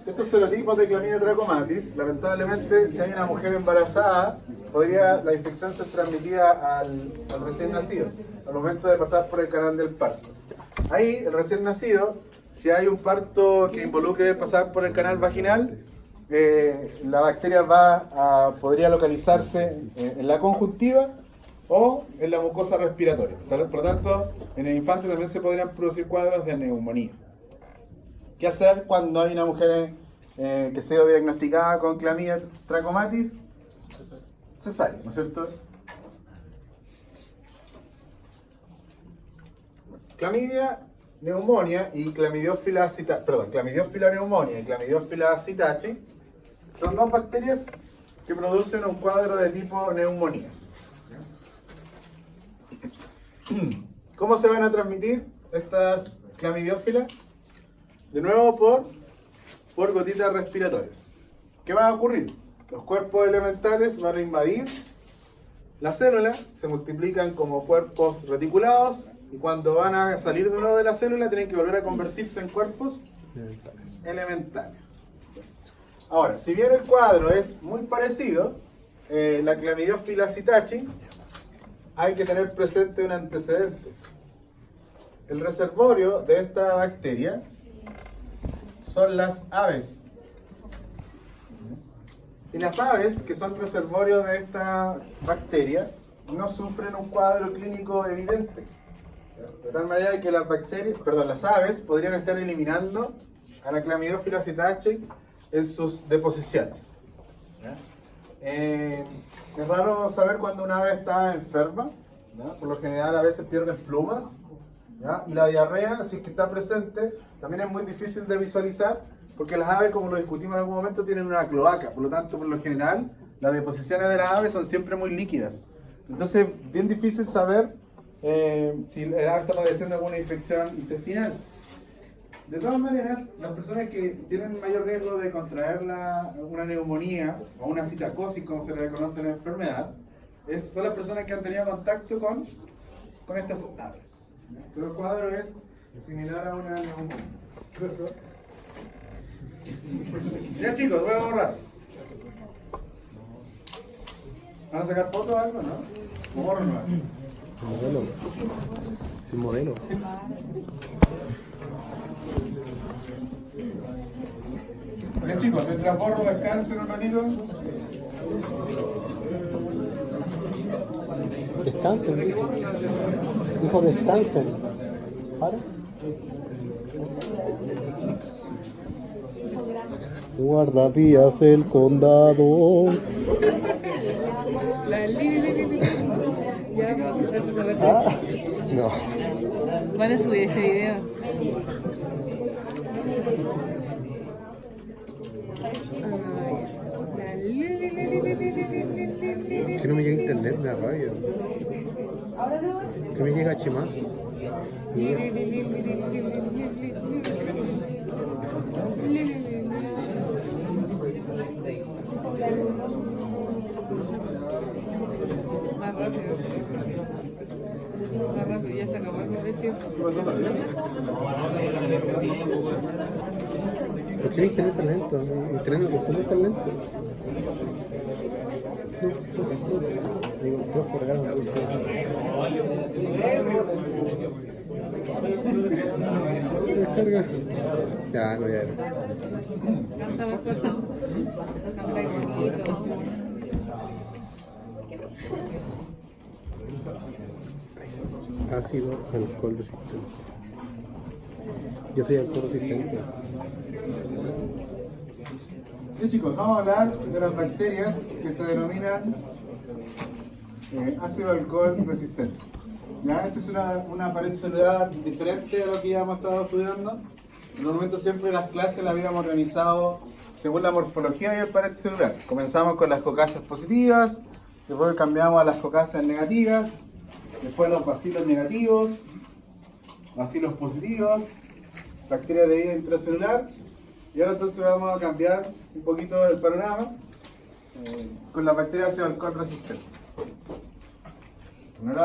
Estos serotipos de clamidia trachomatis, lamentablemente, si hay una mujer embarazada, podría la infección ser transmitida al recién nacido. al momento de pasar por el canal del parto. Ahí, el recién nacido, si hay un parto que involucre pasar por el canal vaginal, la bacteria podría localizarse en la conjuntiva o en la mucosa respiratoria. Por lo tanto, en el infante también se podrían producir cuadros de neumonía. ¿Qué hacer cuando hay una mujer que sea diagnosticada con clamidia trachomatis? Cesárea, ¿no es cierto? Clamidia neumonía y Chlamydophila neumonía y Chlamydophila psittaci son dos bacterias que producen un cuadro de tipo neumonía. ¿Cómo se van a transmitir estas clamidiofilas? De nuevo por gotitas respiratorias. ¿Qué va a ocurrir? Los cuerpos elementales van a invadir la célula, se multiplican como cuerpos reticulados y cuando van a salir de nuevo de la célula tienen que volver a convertirse en cuerpos elementales. Ahora, si bien el cuadro es muy parecido, la Chlamydophila psittaci, hay que tener presente un antecedente. El reservorio de esta bacteria son las aves. Y las aves, que son reservorio de esta bacteria, no sufren un cuadro clínico evidente. De tal manera que las aves podrían estar eliminando a la Chlamydophila psittaci en sus deposiciones. Es raro saber cuando una ave está enferma, ¿ya? Por lo general a veces pierden plumas, ¿ya? Y la diarrea, si es que está presente, también es muy difícil de visualizar porque las aves, como lo discutimos en algún momento, tienen una cloaca, por lo tanto, por lo general, las deposiciones de las aves son siempre muy líquidas. Entonces, bien difícil saber si el ave está padeciendo alguna infección intestinal. De todas maneras, las personas que tienen mayor riesgo de contraer una neumonía o una citacosis, como se le conoce en la enfermedad, son las personas que han tenido contacto con estas aves. Pero el cuadro es similar a una neumonía. Ya chicos, voy a borrar. ¿Van a sacar fotos o algo, no? ¿O borro no? El modelo. Ya chicos, mientras borro descansen un ratito. Descansen. Dijo descansen. ¿Para? Guardavías el condado. Ah, no. Van a subir este video. Que no me llega internet, me da rabia. Que me llega H+. Y ya. Más rápido. Más rápido, ya se acabó el tiempo. ¿Por qué mi internet tan lento? Mi internet no costó tan lento. Digo, puedo cargar una descarga. Ya, no, ya era. Canta mejor. Canta bonito. Ácido alcohol resistente. Yo soy alcohol resistente. Sí chicos, vamos a hablar de las bacterias que se denominan ácido alcohol resistente. ¿Ya? Esta es una pared celular diferente a lo que ya hemos estado estudiando. En un momento siempre las clases las habíamos organizado según la morfología y el pared celular. Comenzamos con las cocáceas positivas, después cambiamos a las cocáceas negativas, después los bacilos negativos, bacilos positivos, bacterias de vida intracelular. Y ahora entonces vamos a cambiar un poquito el panorama con las bacterias ácido alcohol resistente. Bueno,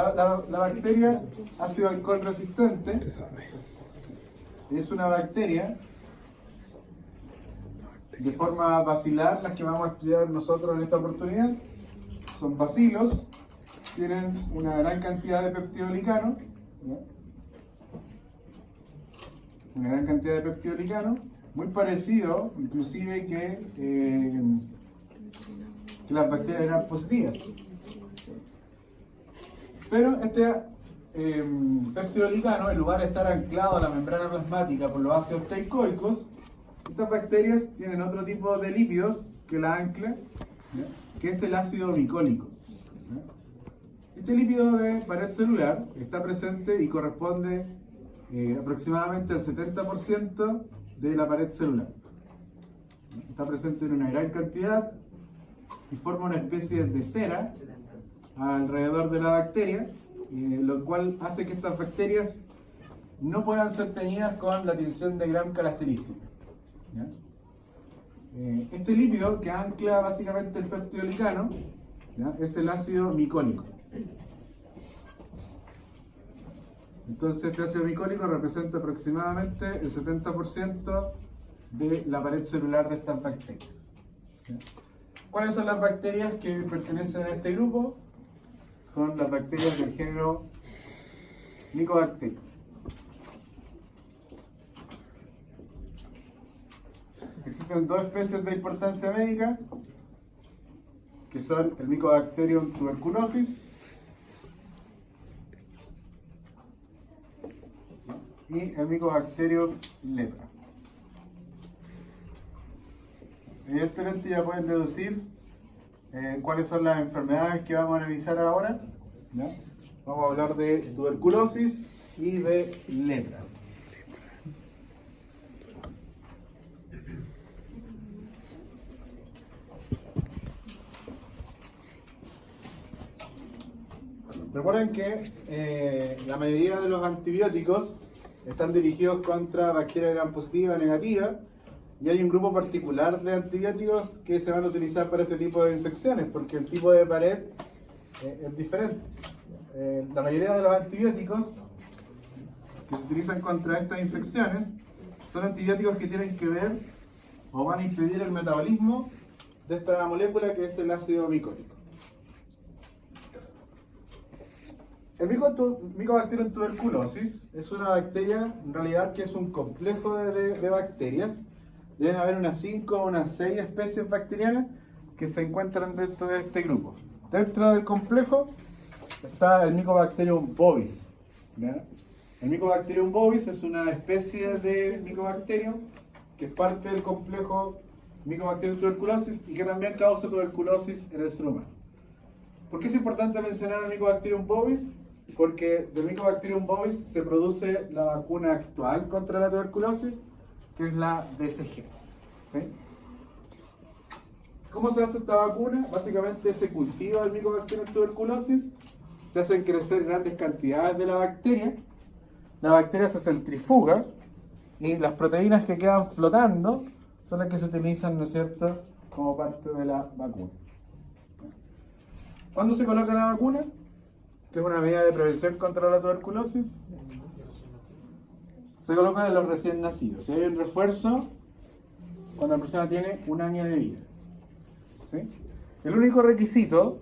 la bacteria ácido alcohol resistente es una bacteria de forma bacilar. Las que vamos a estudiar nosotros en esta oportunidad son bacilos tienen una gran cantidad de peptidoglicano, ¿ya? Una gran cantidad de peptidoglicano, muy parecido inclusive que las bacterias gram positivas. Pero este peptidoglicano, en lugar de estar anclado a la membrana plasmática por los ácidos teicoicos, estas bacterias tienen otro tipo de lípidos que la ancla, ¿ya? Que es el ácido micólico. ¿Ya? Este lípido de pared celular está presente y corresponde aproximadamente al 70% de la pared celular. Está presente en una gran cantidad y forma una especie de cera alrededor de la bacteria, lo cual hace que estas bacterias no puedan ser teñidas con la tinción de Gram característica. ¿Ya? Este lípido que ancla básicamente el peptidoglicano, ¿ya? Es el ácido micólico. Entonces este ácido micólico representa aproximadamente el 70% de la pared celular de estas bacterias. ¿Ya? ¿Cuáles son las bacterias que pertenecen a este grupo? Son las bacterias del género Mycobacterium. Existen dos especies de importancia médica, que son el Mycobacterium tuberculosis y el Mycobacterium lepra. Evidentemente ya pueden deducir cuáles son las enfermedades que vamos a analizar ahora, ¿ya? Vamos a hablar de tuberculosis y de lepra. Recuerden que la mayoría de los antibióticos están dirigidos contra bacterias gram positiva o negativa, y hay un grupo particular de antibióticos que se van a utilizar para este tipo de infecciones, porque el tipo de pared es diferente. La mayoría de los antibióticos que se utilizan contra estas infecciones son antibióticos que tienen que ver o van a impedir el metabolismo de esta molécula que es el ácido micólico. El Mycobacterium tuberculosis es una bacteria, en realidad, que es un complejo de bacterias. Deben haber unas 5 o unas 6 especies bacterianas que se encuentran dentro de este grupo. Dentro del complejo está el Mycobacterium bovis, ¿ya? El Mycobacterium bovis es una especie de Mycobacterium que es parte del complejo Mycobacterium tuberculosis y que también causa tuberculosis en el ser humano. ¿Por qué es importante mencionar el Mycobacterium bovis? Porque del Mycobacterium bovis se produce la vacuna actual contra la tuberculosis, que es la BCG. ¿Sí? ¿Cómo se hace esta vacuna? Básicamente se cultiva el Mycobacterium tuberculosis, se hacen crecer grandes cantidades de la bacteria se centrifuga y las proteínas que quedan flotando son las que se utilizan, ¿no es cierto?, como parte de la vacuna. ¿Cuándo se coloca la vacuna? Que es una medida de prevención contra la tuberculosis. Se coloca en los recién nacidos. Si hay un refuerzo, cuando la persona tiene 1 año de vida. ¿Sí? El único requisito,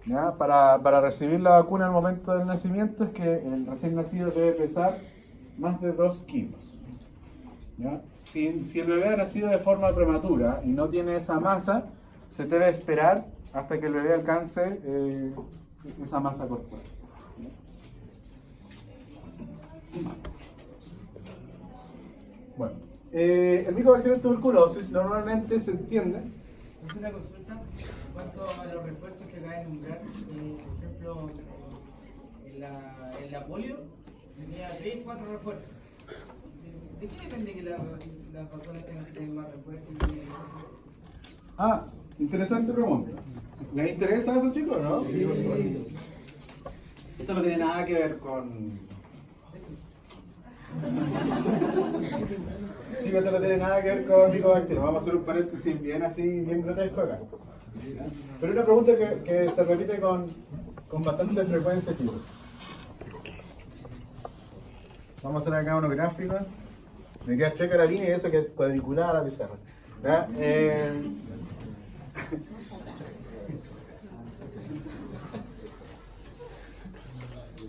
¿ya?, para recibir la vacuna al momento del nacimiento es que el recién nacido debe pesar más de 2 kilos. ¿Ya? Si el bebé ha nacido de forma prematura y no tiene esa masa, se debe esperar hasta que el bebé alcance esa masa corporal. Bueno, el Mycobacterium tuberculosis normalmente se entiende. Es una consulta en cuanto a los refuerzos que acaba de nombrar. Por ejemplo, en la polio tenía 3 o 4 refuerzos. ¿De qué depende que las vacunas tengan que tener más refuerzos? Ah, interesante pregunta. ¿Les interesa eso, chicos, no? Sí. Esto no tiene nada que ver con... Chicos, esto no tiene nada que ver con Mycobacterium. Vamos a hacer un paréntesis bien así, bien grotesco acá. Pero una pregunta que se repite con bastante frecuencia, chicos. Vamos a hacer acá unos gráficos. Me queda checa la línea y eso que es cuadriculada la pizarra. ¿Ya?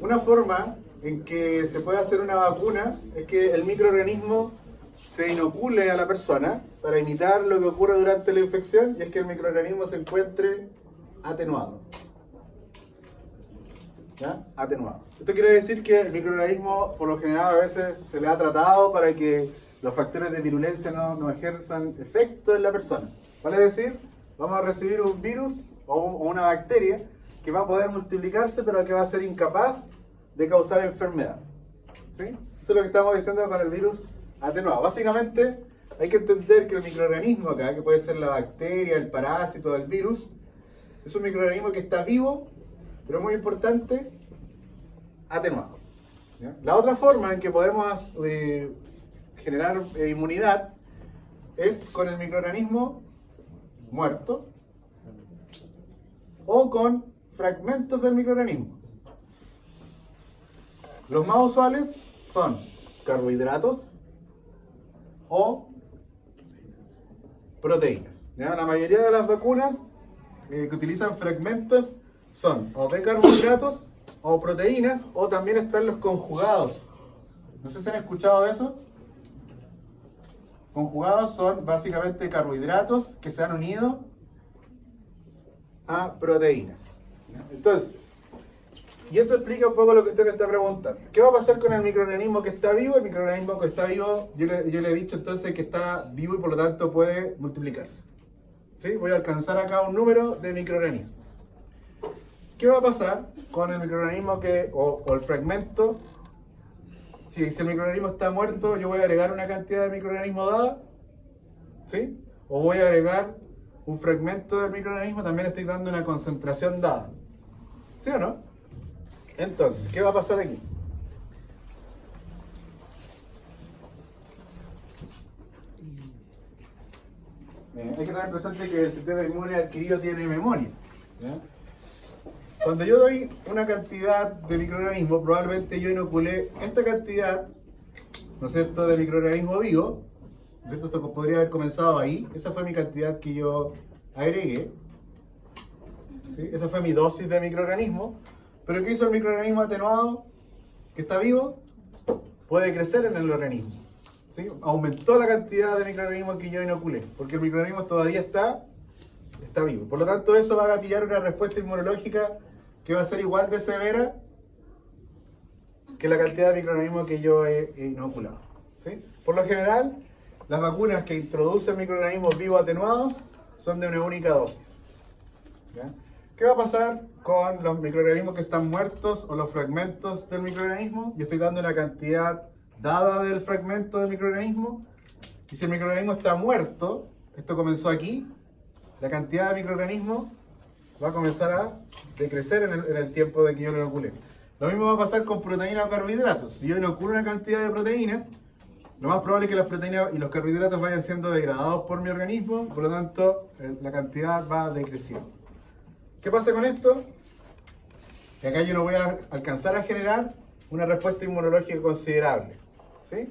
Una forma en que se puede hacer una vacuna es que el microorganismo se inocule a la persona para imitar lo que ocurre durante la infección, y es que el microorganismo se encuentre atenuado. ¿Ya? Atenuado. Esto quiere decir que el microorganismo, por lo general, a veces se le ha tratado para que los factores de virulencia no ejerzan efecto en la persona. Vale decir, vamos a recibir un virus o una bacteria que va a poder multiplicarse, pero que va a ser incapaz de causar enfermedad. ¿Sí? Eso es lo que estamos diciendo con el virus atenuado. Básicamente, hay que entender que el microorganismo acá, que puede ser la bacteria, el parásito, el virus, es un microorganismo que está vivo, pero muy importante, atenuado. ¿Ya? La otra forma en que podemos generar inmunidad es con el microorganismo muerto o con fragmentos del microorganismo. Los más usuales son carbohidratos o proteínas. ¿Ya? La mayoría de las vacunas que utilizan fragmentos son o de carbohidratos o proteínas, o también están los conjugados. No sé si han escuchado de eso. Conjugados son básicamente carbohidratos que se han unido a proteínas. Entonces, y esto explica un poco lo que usted me está preguntando. ¿Qué va a pasar con el microorganismo que está vivo? El microorganismo que está vivo, yo le he dicho entonces que está vivo y por lo tanto puede multiplicarse. ¿Sí? Voy a alcanzar acá un número de microorganismos. ¿Qué va a pasar con el microorganismo o el fragmento? Si el microorganismo está muerto, yo voy a agregar una cantidad de microorganismo dada, ¿sí? O voy a agregar un fragmento del microorganismo, también estoy dando una concentración dada. ¿Sí o no? Entonces, ¿qué va a pasar aquí? Hay que tener presente que el sistema inmune adquirido tiene memoria. ¿Ya? Cuando yo doy una cantidad de microorganismos, probablemente yo inoculé esta cantidad, ¿no es cierto?, de microorganismo vivo, ¿no es cierto? Esto podría haber comenzado ahí. Esa fue mi cantidad que yo agregué. ¿Sí? Esa fue mi dosis de microorganismo. Pero ¿qué hizo el microorganismo atenuado que está vivo? Puede crecer en el organismo. ¿Sí? Aumentó la cantidad de microorganismos que yo inoculé, porque el microorganismo todavía está vivo. Por lo tanto, eso va a gatillar una respuesta inmunológica que va a ser igual de severa que la cantidad de microorganismos que yo he inoculado. ¿Sí? Por lo general, las vacunas que introducen microorganismos vivos atenuados son de una única dosis. ¿Ya? ¿Qué va a pasar con los microorganismos que están muertos o los fragmentos del microorganismo? Yo estoy dando una cantidad dada del fragmento del microorganismo, y si el microorganismo está muerto, esto comenzó aquí, la cantidad de microorganismos va a comenzar a decrecer en el tiempo de que yo lo inoculé. Lo mismo va a pasar con proteínas o carbohidratos. Si yo inoculo una cantidad de proteínas, lo más probable es que las proteínas y los carbohidratos vayan siendo degradados por mi organismo, por lo tanto la cantidad va decreciendo. ¿Qué pasa con esto? Que acá yo no voy a alcanzar a generar una respuesta inmunológica considerable. ¿Sí?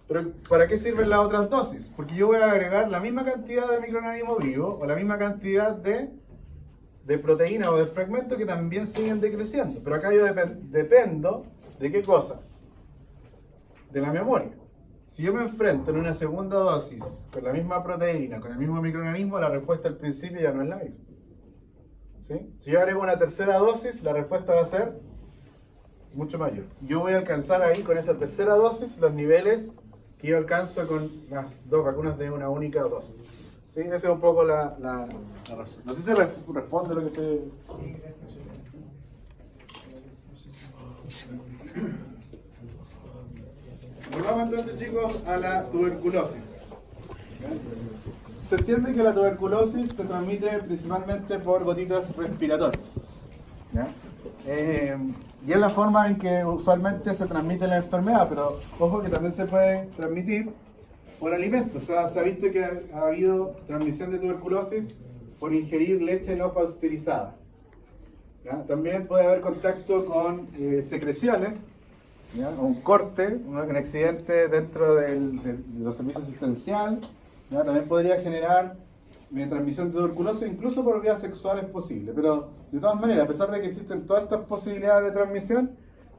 Pero ¿para qué sirven las otras dosis? Porque yo voy a agregar la misma cantidad de microorganismo vivo o la misma cantidad de proteína o de fragmentos que también siguen decreciendo. Pero acá yo dependo de qué cosa? De la memoria. Si yo me enfrento en una segunda dosis con la misma proteína, con el mismo microorganismo, la respuesta al principio ya no es la misma. ¿Sí? Si yo agrego una tercera dosis, la respuesta va a ser mucho mayor. Yo voy a alcanzar ahí con esa tercera dosis los niveles que yo alcanzo con las dos vacunas de una única dosis. ¿Sí? Esa es un poco la razón. No sé si responde lo que estoy... Volvamos entonces, chicos, a la tuberculosis. Se entiende que la tuberculosis se transmite principalmente por gotitas respiratorias. ¿Ya? Y es la forma en que usualmente se transmite la enfermedad, pero ojo que también se puede transmitir por alimentos. O sea, se ha visto que ha habido transmisión de tuberculosis por ingerir leche no pasteurizada. ¿Ya? También puede haber contacto con secreciones, ¿ya? O un corte, un accidente dentro de los servicios asistenciales. ¿Ya? También podría generar de transmisión de tuberculosis, incluso por vías sexuales posible. Pero de todas maneras, a pesar de que existen todas estas posibilidades de transmisión,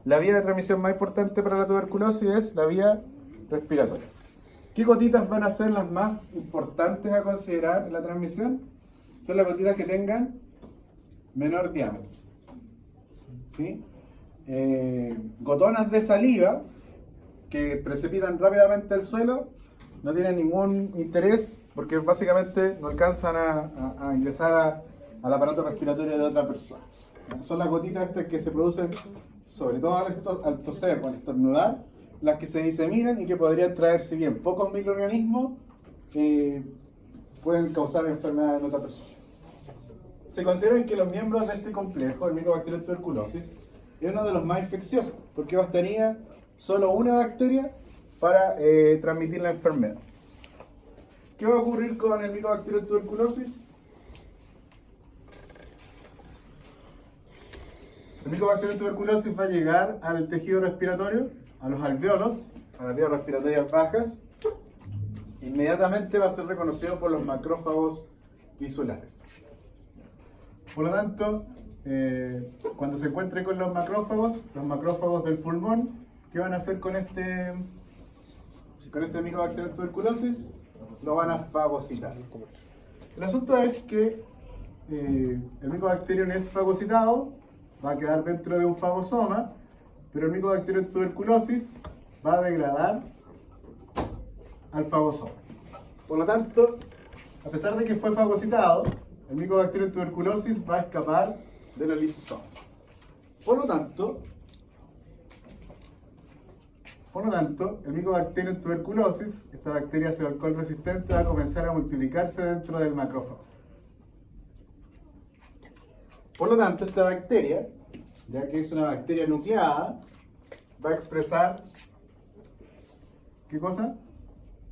la vía de transmisión más importante para la tuberculosis es la vía respiratoria. ¿Qué gotitas van a ser las más importantes a considerar en la transmisión? Son las gotitas que tengan menor diámetro. ¿Sí? Gotonas de saliva que precipitan rápidamente al suelo no tienen ningún interés porque básicamente no alcanzan a ingresar al aparato respiratorio de otra persona. Son las gotitas estas que se producen sobre todo al toser o al estornudar, las que se diseminan y que podrían traer, si bien pocos microorganismos, pueden causar enfermedad en otra persona. Se considera que los miembros de este complejo, el Mycobacterium tuberculosis, es uno de los más infecciosos, porque bastaría solo una bacteria para transmitir la enfermedad. ¿Qué va a ocurrir con el Mycobacterium tuberculosis? El Mycobacterium tuberculosis va a llegar al tejido respiratorio, a los alvéolos, a las vías respiratorias bajas. Inmediatamente va a ser reconocido por los macrófagos tisulares. Por lo tanto, cuando se encuentre con los macrófagos del pulmón, ¿qué van a hacer con este Mycobacterium tuberculosis? Lo van a fagocitar. El asunto es que el Mycobacterium es fagocitado, va a quedar dentro de un fagosoma, pero el Mycobacterium tuberculosis va a degradar al fagosoma. Por lo tanto, a pesar de que fue fagocitado, el Mycobacterium tuberculosis va a escapar de los lisosomas. Por lo tanto, el Mycobacterium tuberculosis, esta bacteria alcohol resistente, va a comenzar a multiplicarse dentro del macrófago. Por lo tanto, esta bacteria, ya que es una bacteria nucleada, va a expresar, ¿qué cosa?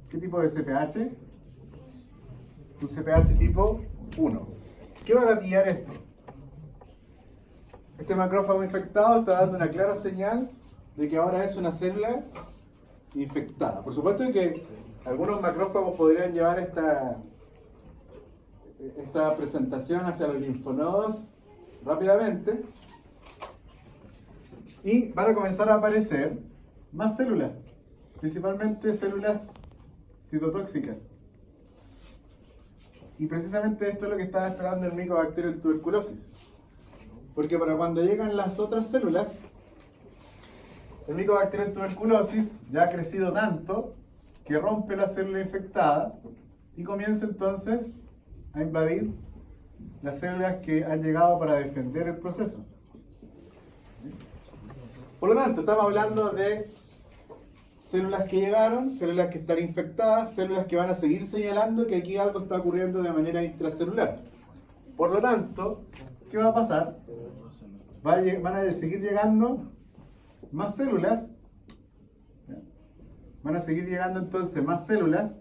¿Qué tipo de CPH? Un CPH tipo 1. ¿Qué va a gatillar esto? Este macrófago infectado está dando una clara señal de que ahora es una célula infectada. Por supuesto que algunos macrófagos podrían llevar esta presentación hacia los linfonodos rápidamente y van a comenzar a aparecer más células, principalmente células citotóxicas. Y precisamente esto es lo que estaba esperando el Mycobacterium tuberculosis. Porque para cuando llegan las otras células, el Mycobacterium tuberculosis ya ha crecido tanto que rompe la célula infectada y comienza entonces a invadir las células que han llegado para defender el proceso. Por lo tanto, estamos hablando de células que llegaron, células que están infectadas, células que van a seguir señalando que aquí algo está ocurriendo de manera intracelular. Por lo tanto, ¿qué va a pasar? Van a seguir llegando más células. Van a seguir llegando entonces más células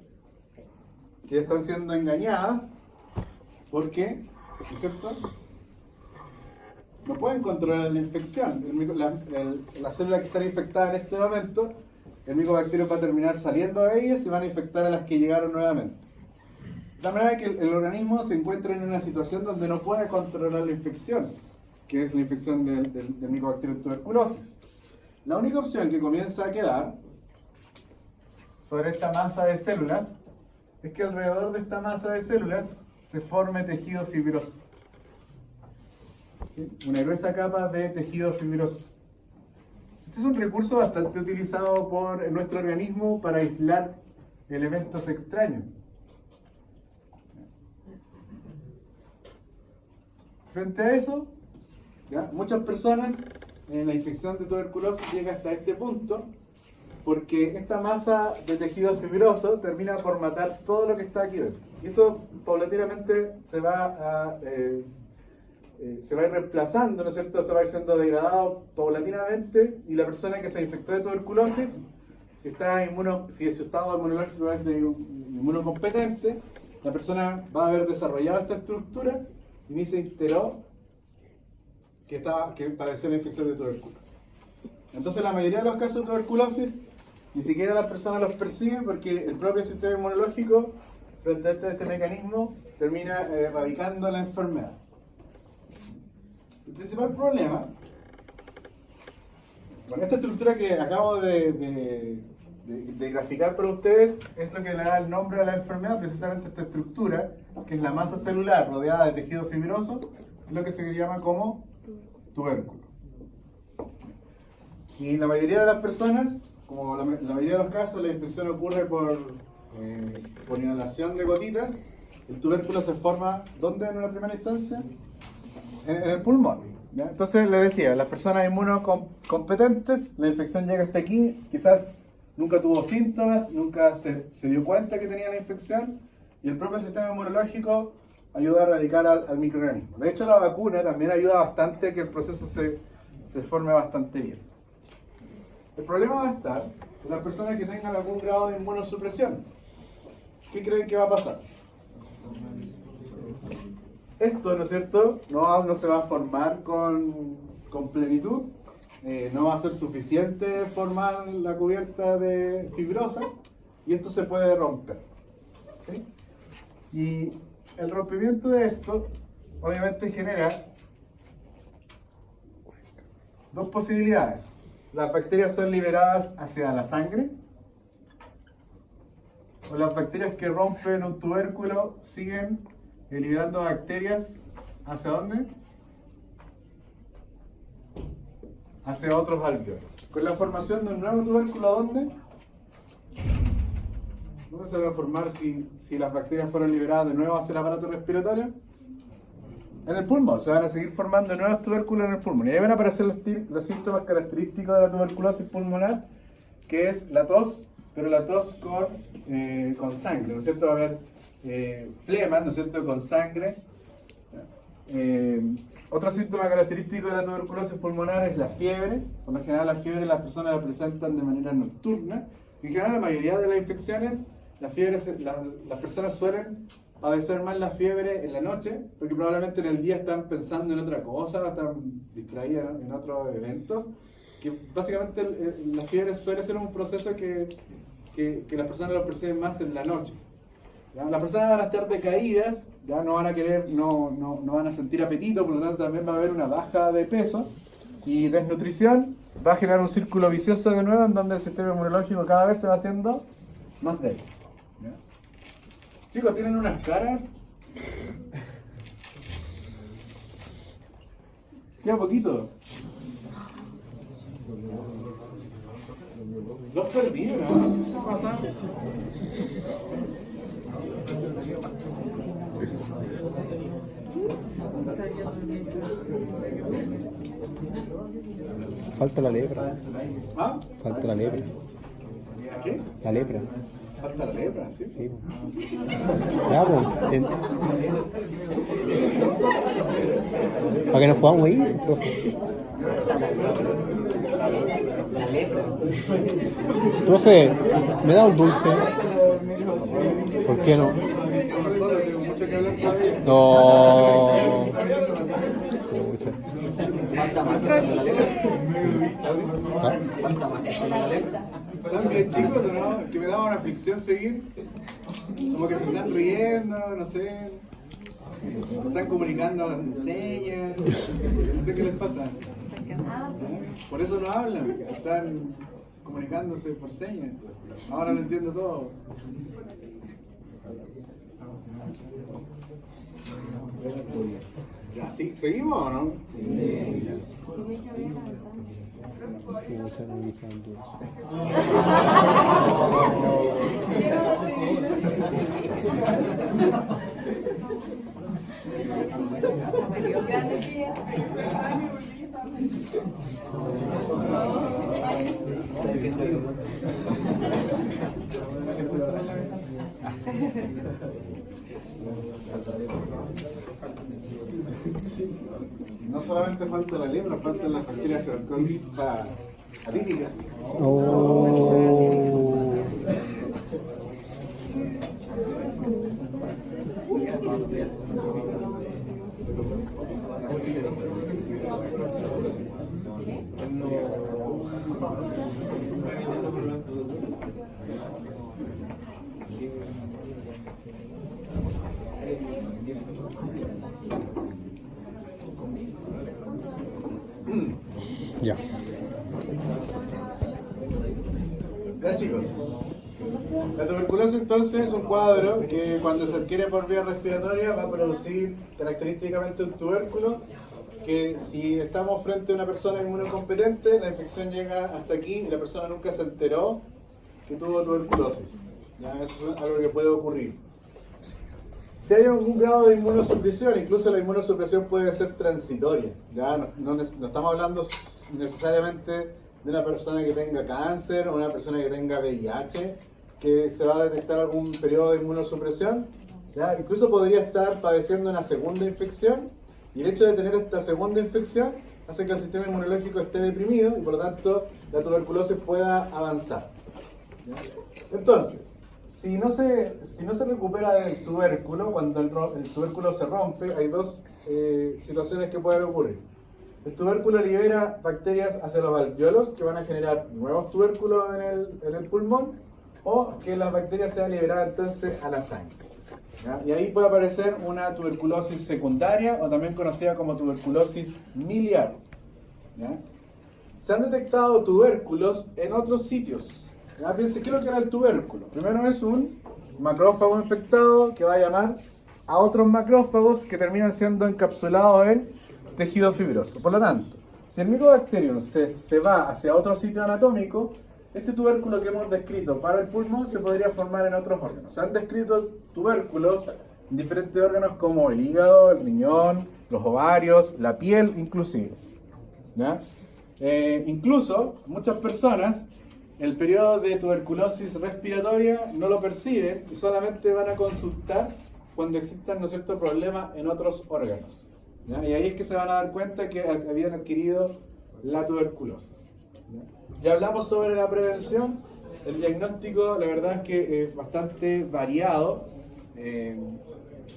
que están siendo engañadas. ¿Por qué? ¿No es cierto? No pueden controlar la infección. Las células que están infectadas en este momento, el Mycobacterium va a terminar saliendo de ellas y van a infectar a las que llegaron nuevamente. De manera que el organismo se encuentra en una situación donde no puede controlar la infección, que es la infección del Mycobacterium tuberculosis. La única opción que comienza a quedar sobre esta masa de células es que alrededor de esta masa de células se forme tejido fibroso. ¿Sí? Una gruesa capa de tejido fibroso. Este es un recurso bastante utilizado por nuestro organismo para aislar elementos extraños. Frente a eso, ¿ya? Muchas personas en la infección de tuberculosis llega hasta este punto porque esta masa de tejido fibroso termina por matar todo lo que está aquí dentro. Y esto paulatinamente se va a ir reemplazando, ¿no es cierto? Esto va a ir siendo degradado paulatinamente y la persona que se infectó de tuberculosis, si su estado inmunológico es inmunocompetente, la persona va a haber desarrollado esta estructura y ni se enteró que padeció la infección de tuberculosis. Entonces la mayoría de los casos de tuberculosis ni siquiera las personas los perciben porque el propio sistema inmunológico, frente a este mecanismo, termina erradicando la enfermedad. El principal problema con esta estructura que acabo de graficar para ustedes es lo que le da el nombre a la enfermedad, precisamente esta estructura, que es la masa celular rodeada de tejido fibroso, es lo que se llama como tubérculo. Y la mayoría de las personas, como la mayoría de los casos, la infección ocurre por inhalación de gotitas. El tubérculo se forma, ¿dónde en una primera instancia? En el pulmón. ¿Ya? Entonces le decía, las personas inmunocompetentes, la infección llega hasta aquí, quizás nunca tuvo síntomas, nunca se dio cuenta que tenía la infección, y el propio sistema inmunológico ayuda a erradicar al microorganismo. De hecho, la vacuna también ayuda bastante a que el proceso se forme bastante bien. El problema va a estar en las personas que tengan algún grado de inmunosupresión. ¿Qué creen que va a pasar? Esto, ¿no es cierto?, no se va a formar con plenitud, no va a ser suficiente formar la cubierta de fibrosa, y esto se puede romper, ¿sí? Y el rompimiento de esto, obviamente, genera dos posibilidades. Las bacterias son liberadas hacia la sangre, o las bacterias que rompen un tubérculo siguen liberando bacterias ¿hacia dónde? Hacia otros alveolos. Con la formación de un nuevo tubérculo, ¿a dónde? ¿Dónde se va a formar si las bacterias fueron liberadas de nuevo hacia el aparato respiratorio? En el pulmón. Se van a seguir formando nuevos tubérculos en el pulmón. Y ahí van a aparecer los síntomas característicos de la tuberculosis pulmonar, que es la tos, pero la tos con sangre, ¿no es cierto? Va a haber flemas, ¿no es cierto?, con sangre. Otro síntoma característico de la tuberculosis pulmonar es la fiebre. Por lo general la fiebre las personas la presentan de manera nocturna. En general la mayoría de las infecciones, las personas suelen padecer más la fiebre en la noche, porque probablemente en el día están pensando en otra cosa, están distraídas en otros eventos, que básicamente la fiebre suele ser un proceso que las personas lo perciben más en la noche. ¿Ya? Las personas van a estar decaídas, ya no van a querer, no van a sentir apetito, por lo tanto también va a haber una baja de peso, y desnutrición va a generar un círculo vicioso de nuevo en donde el sistema inmunológico cada vez se va haciendo más débil. ¿Ya? Chicos, tienen unas caras. Queda poquito. Los perdí, ¿no? ¿Qué pasa? Falta la lepra. ¿Ah? Falta la lepra. ¿Qué? La lepra. Falta la lepra, ¿sí? Sí. Ya, pues. Para que nos podamos ir, profe. Profe, ¿me da un dulce? ¿Por qué no? Tengo mucho que hablar todavía. No. ¿Están bien, chicos, o no? Que me daba una fricción seguir. Como que se están riendo, no sé. Se están comunicando en señas. No sé qué les pasa. Por eso no hablan, porque se están comunicándose por señas. Ahora lo entiendo todo. Ya, ¿sí? ¿Seguimos o no? Sí. No solamente falta la lepra, faltan las bacterias atípicas. Oh. Ya. Ya chicos, la tuberculosis entonces es un cuadro que cuando se adquiere por vía respiratoria va a producir característicamente un tubérculo que si estamos frente a una persona inmunocompetente, la infección llega hasta aquí y la persona nunca se enteró que tuvo tuberculosis. ¿Ya? Eso es algo que puede ocurrir. Si hay algún grado de inmunosupresión, incluso la inmunosupresión puede ser transitoria. ¿Ya? No estamos hablando necesariamente de una persona que tenga cáncer o una persona que tenga VIH, que se va a detectar algún periodo de inmunosupresión. ¿Ya? Incluso podría estar padeciendo una segunda infección, y el hecho de tener esta segunda infección hace que el sistema inmunológico esté deprimido y por lo tanto la tuberculosis pueda avanzar. ¿Ya? Entonces, si no se recupera del tubérculo, cuando el tubérculo se rompe, hay dos situaciones que pueden ocurrir. El tubérculo libera bacterias hacia los alvéolos que van a generar nuevos tubérculos en el pulmón, o que las bacterias sean liberadas entonces a la sangre. ¿Ya? Y ahí puede aparecer una tuberculosis secundaria o también conocida como tuberculosis miliar. ¿Ya? Se han detectado tubérculos en otros sitios. ¿Ya? Piensen, ¿qué es lo que era el tubérculo? Primero es un macrófago infectado que va a llamar a otros macrófagos que terminan siendo encapsulados en tejido fibroso. Por lo tanto, si el Mycobacterium se va hacia otro sitio anatómico, este tubérculo que hemos descrito para el pulmón se podría formar en otros órganos. Se han descrito tubérculos en diferentes órganos como el hígado, el riñón, los ovarios, la piel inclusive. ¿Ya? Incluso muchas personas el periodo de tuberculosis respiratoria no lo perciben y solamente van a consultar cuando existan, ¿no es cierto?, problemas en otros órganos. ¿Ya? Y ahí es que se van a dar cuenta que habían adquirido la tuberculosis. Ya hablamos sobre la prevención. El diagnóstico, la verdad es que es bastante variado.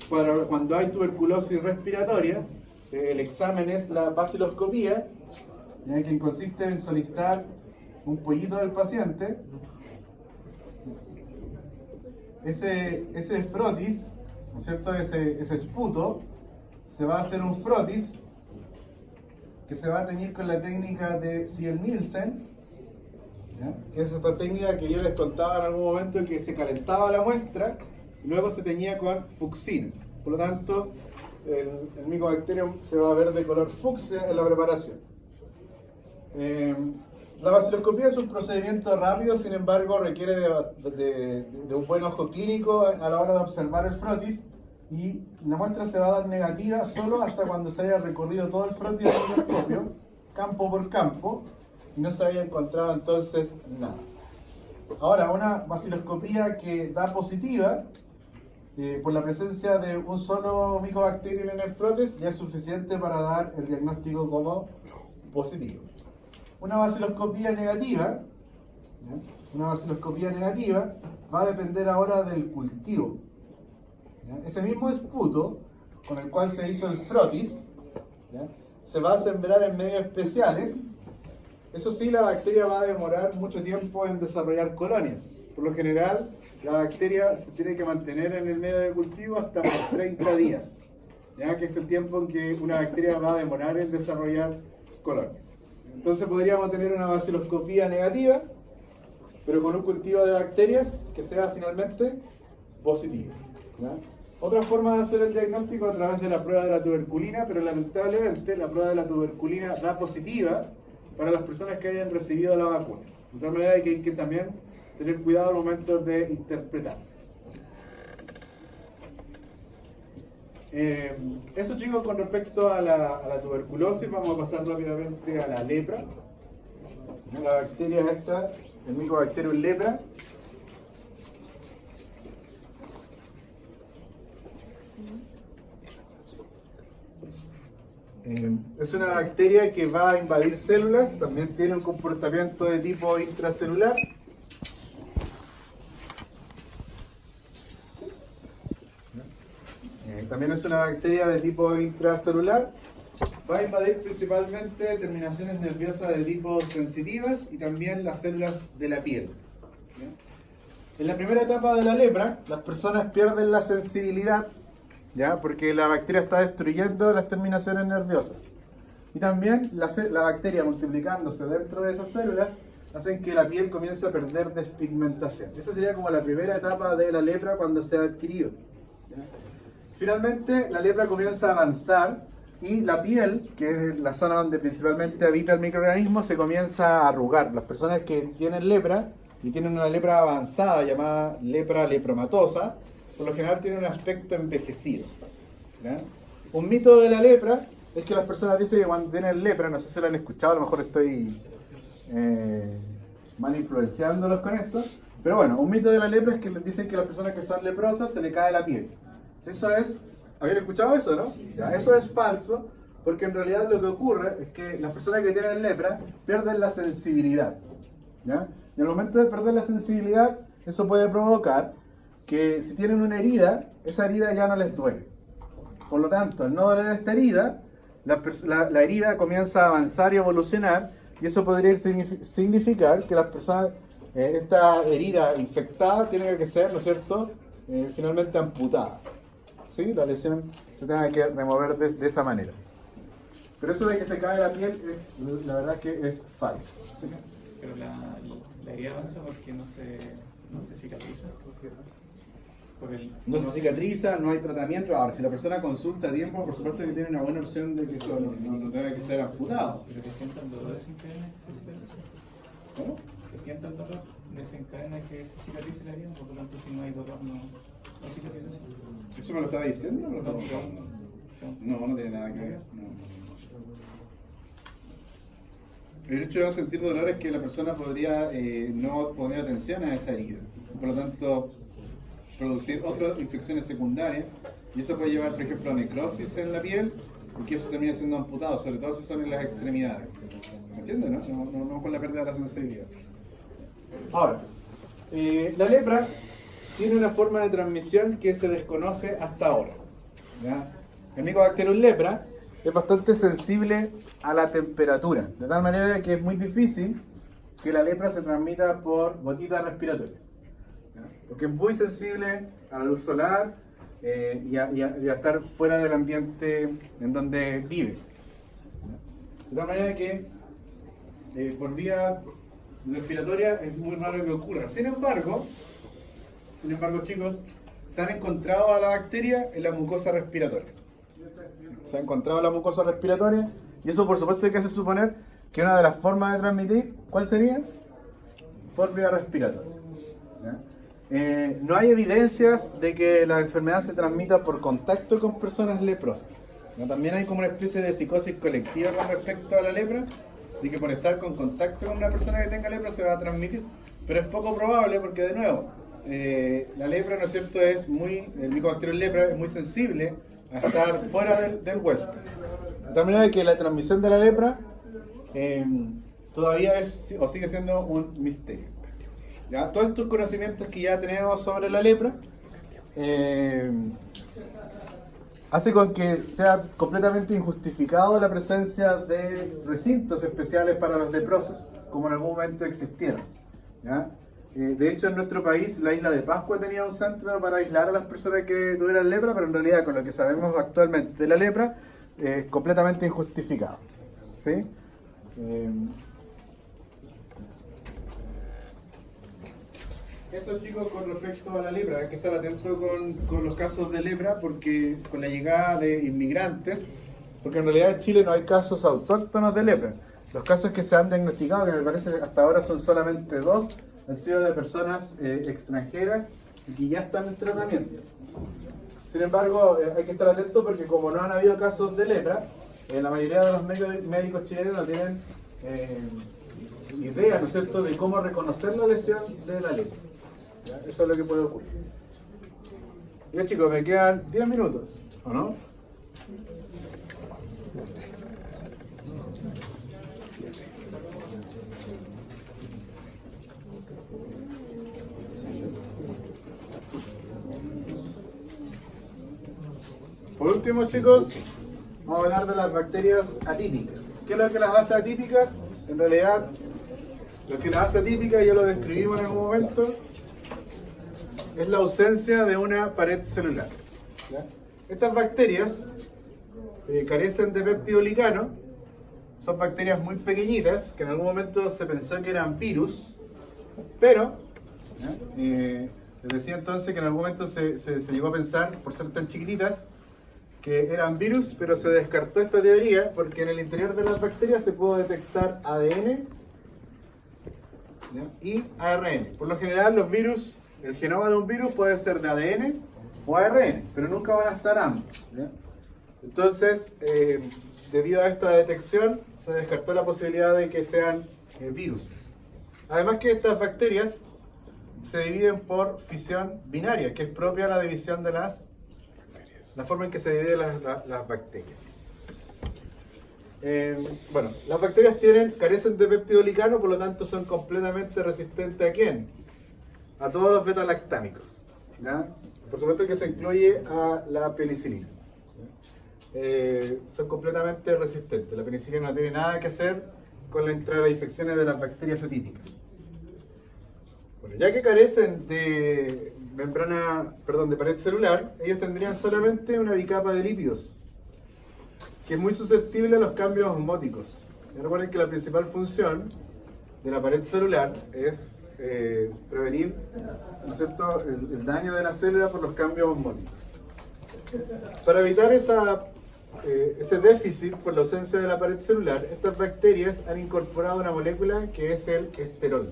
Cuando hay tuberculosis respiratoria, el examen es la baciloscopía, que consiste en solicitar un pollito del paciente. Ese frotis, ¿no es cierto?, ese esputo, se va a hacer un frotis que se va a teñir con la técnica de Ziel-Nielsen, que es esta técnica que yo les contaba en algún momento, que se calentaba la muestra y luego se teñía con fucsina. Por lo tanto, el Mycobacterium se va a ver de color fucsia en la preparación. La baciloscopía es un procedimiento rápido, sin embargo requiere de un buen ojo clínico a la hora de observar el frotis, y la muestra se va a dar negativa solo hasta cuando se haya recorrido todo el frotis del microscopio, campo por campo, y no se haya encontrado entonces nada. Ahora, una baciloscopía que da positiva por la presencia de un solo Mycobacterium en el frotis ya es suficiente para dar el diagnóstico como positivo. Una baciloscopía negativa, ¿ya? Una baciloscopía negativa va a depender ahora del cultivo. ¿Ya? Ese mismo esputo con el cual se hizo el frotis, ¿ya?, se va a sembrar en medios especiales. Eso sí, la bacteria va a demorar mucho tiempo en desarrollar colonias. Por lo general, la bacteria se tiene que mantener en el medio de cultivo hasta por 30 días, ¿ya?, que es el tiempo en que una bacteria va a demorar en desarrollar colonias. Entonces podríamos tener una baciloscopía negativa, pero con un cultivo de bacterias que sea finalmente positivo. ¿Ya? Otra forma de hacer el diagnóstico a través de la prueba de la tuberculina, pero lamentablemente la prueba de la tuberculina da positiva para las personas que hayan recibido la vacuna. De tal manera que hay que también tener cuidado al momento de interpretar. Eso, chicos, con respecto a la tuberculosis. Vamos a pasar rápidamente a la lepra. La bacteria esta, el Mycobacterium lepra, es una bacteria que va a invadir células. También tiene un comportamiento de tipo intracelular. También es una bacteria de tipo intracelular. Va a invadir principalmente terminaciones nerviosas de tipo sensitivas y también las células de la piel. En la primera etapa de la lepra, las personas pierden la sensibilidad, ¿ya?, porque la bacteria está destruyendo las terminaciones nerviosas. Y también la bacteria multiplicándose dentro de esas células hacen que la piel comience a perder despigmentación. Esa sería como la primera etapa de la lepra cuando se ha adquirido. ¿Ya? Finalmente, la lepra comienza a avanzar y la piel, que es la zona donde principalmente habita el microorganismo, se comienza a arrugar. Las personas que tienen lepra y tienen una lepra avanzada llamada lepra lepromatosa, por lo general tienen un aspecto envejecido. ¿Ya? Un mito de la lepra es que las personas dicen que cuando tienen lepra, no sé si lo han escuchado, a lo mejor estoy mal influenciándolos con esto, pero bueno, un mito de la lepra es que les dicen que las personas que son leprosas se le cae la piel. Eso es, ¿habían escuchado eso, no? Ya, eso es falso, porque en realidad lo que ocurre es que las personas que tienen lepra pierden la sensibilidad. ¿Ya? Y al momento de perder la sensibilidad, eso puede provocar que si tienen una herida, esa herida ya no les duele. Por lo tanto, al no doler esta herida, la herida comienza a avanzar y evolucionar, y eso podría significar que las personas, esta herida infectada tiene que ser, ¿no es cierto?, finalmente amputada. ¿Sí? La lesión se tenga que remover de esa manera. Pero eso de que se cae la piel, la verdad que es falso. ¿Sí? Pero la herida avanza porque no se cicatriza. No se cicatriza, no hay tratamiento. Ahora, si la persona consulta a tiempo, por supuesto que tiene una buena opción de que eso no tenga que ser amputado. Pero que sientan dolor desencadena que se cicatrice. ¿Cómo? Que sientan dolor desencadena que se cicatrice la herida, por lo tanto si no hay dolor no cicatriza. ¿Eso me lo estaba diciendo o me lo estaba buscando? No tiene nada que ver. No. El hecho de no sentir dolor es que la persona podría no poner atención a esa herida. Por lo tanto, producir otras infecciones secundarias, y eso puede llevar, por ejemplo, a necrosis en la piel, y que eso termina siendo amputado, sobre todo si son en las extremidades. ¿Me entiendes, no? No con la pérdida de la sensibilidad. Ahora, la lepra tiene una forma de transmisión que se desconoce hasta ahora. ¿Ya? El Mycobacterium lepra es bastante sensible a la temperatura, de tal manera que es muy difícil que la lepra se transmita por gotitas respiratorias. ¿Ya? Porque es muy sensible a la luz solar y a estar fuera del ambiente en donde vive. ¿Ya? De tal manera que por vía respiratoria es muy raro que ocurra. Sin embargo, chicos, se han encontrado a la bacteria en la mucosa respiratoria. Se ha encontrado la mucosa respiratoria y eso por supuesto que hace suponer que una de las formas de transmitir, ¿cuál sería? Por vía respiratoria. ¿Ya? No hay evidencias de que la enfermedad se transmita por contacto con personas leprosas. ¿Ya? También hay como una especie de psicosis colectiva con respecto a la lepra, de que por estar con contacto con una persona que tenga lepra se va a transmitir, pero es poco probable porque de nuevo, la lepra, ¿no es cierto?, el Mycobacterium lepra es muy sensible a estar fuera del huésped. De tal manera que la transmisión de la lepra todavía es o sigue siendo un misterio. ¿Ya? Todos estos conocimientos que ya tenemos sobre la lepra hace con que sea completamente injustificado la presencia de recintos especiales para los leprosos, como en algún momento existieron. ¿Ya? De hecho, en nuestro país, la isla de Pascua tenía un centro para aislar a las personas que tuvieran lepra, pero en realidad, con lo que sabemos actualmente de la lepra, es completamente injustificado. ¿Sí? Eso, chicos, con respecto a la lepra. Hay que estar atentos con los casos de lepra, porque con la llegada de inmigrantes, porque en realidad en Chile no hay casos autóctonos de lepra. Los casos que se han diagnosticado, que me parece que hasta ahora son solamente 2, han sido de personas extranjeras y que ya están en tratamiento. Sin embargo, hay que estar atentos porque como no han habido casos de lepra, la mayoría de los médicos chilenos no tienen idea, ¿no es cierto?, de cómo reconocer la lesión de la lepra. ¿Ya? Eso es lo que puede ocurrir. Ya, chicos, me quedan 10 minutos, ¿o no? Por último, chicos, vamos a hablar de las bacterias atípicas. ¿Qué es lo que las hace atípicas? En realidad, lo que las hace atípicas, ya lo describimos en algún momento, es la ausencia de una pared celular. ¿Ya? Estas bacterias carecen de peptidolicano son bacterias muy pequeñitas que en algún momento se pensó que eran virus, pero les decía entonces que en algún momento se llegó a pensar, por ser tan chiquititas, que eran virus, pero se descartó esta teoría porque en el interior de las bacterias se pudo detectar ADN, ¿ya?, y ARN. Por lo general los virus, el genoma de un virus puede ser de ADN o ARN, pero nunca van a estar ambos, ¿ya? Entonces, debido a esta detección, se descartó la posibilidad de que sean virus. Además que estas bacterias se dividen por fisión binaria, que es propia a la división de la forma en que se dividen las bacterias. Bueno, las bacterias carecen de peptidoglicano, por lo tanto son completamente resistentes ¿a quién? A todos los beta-lactámicos, ¿ya? Por supuesto que se incluye a la penicilina. Son completamente resistentes. La penicilina no tiene nada que hacer con la entrada de las infecciones de las bacterias atípicas. Bueno, ya que carecen de de pared celular, ellos tendrían solamente una bicapa de lípidos, que es muy susceptible a los cambios osmóticos. Y recuerden que la principal función de la pared celular es prevenir, ¿no es cierto?, el daño de la célula por los cambios osmóticos. Para evitar ese déficit por la ausencia de la pared celular, estas bacterias han incorporado una molécula que es el esterol.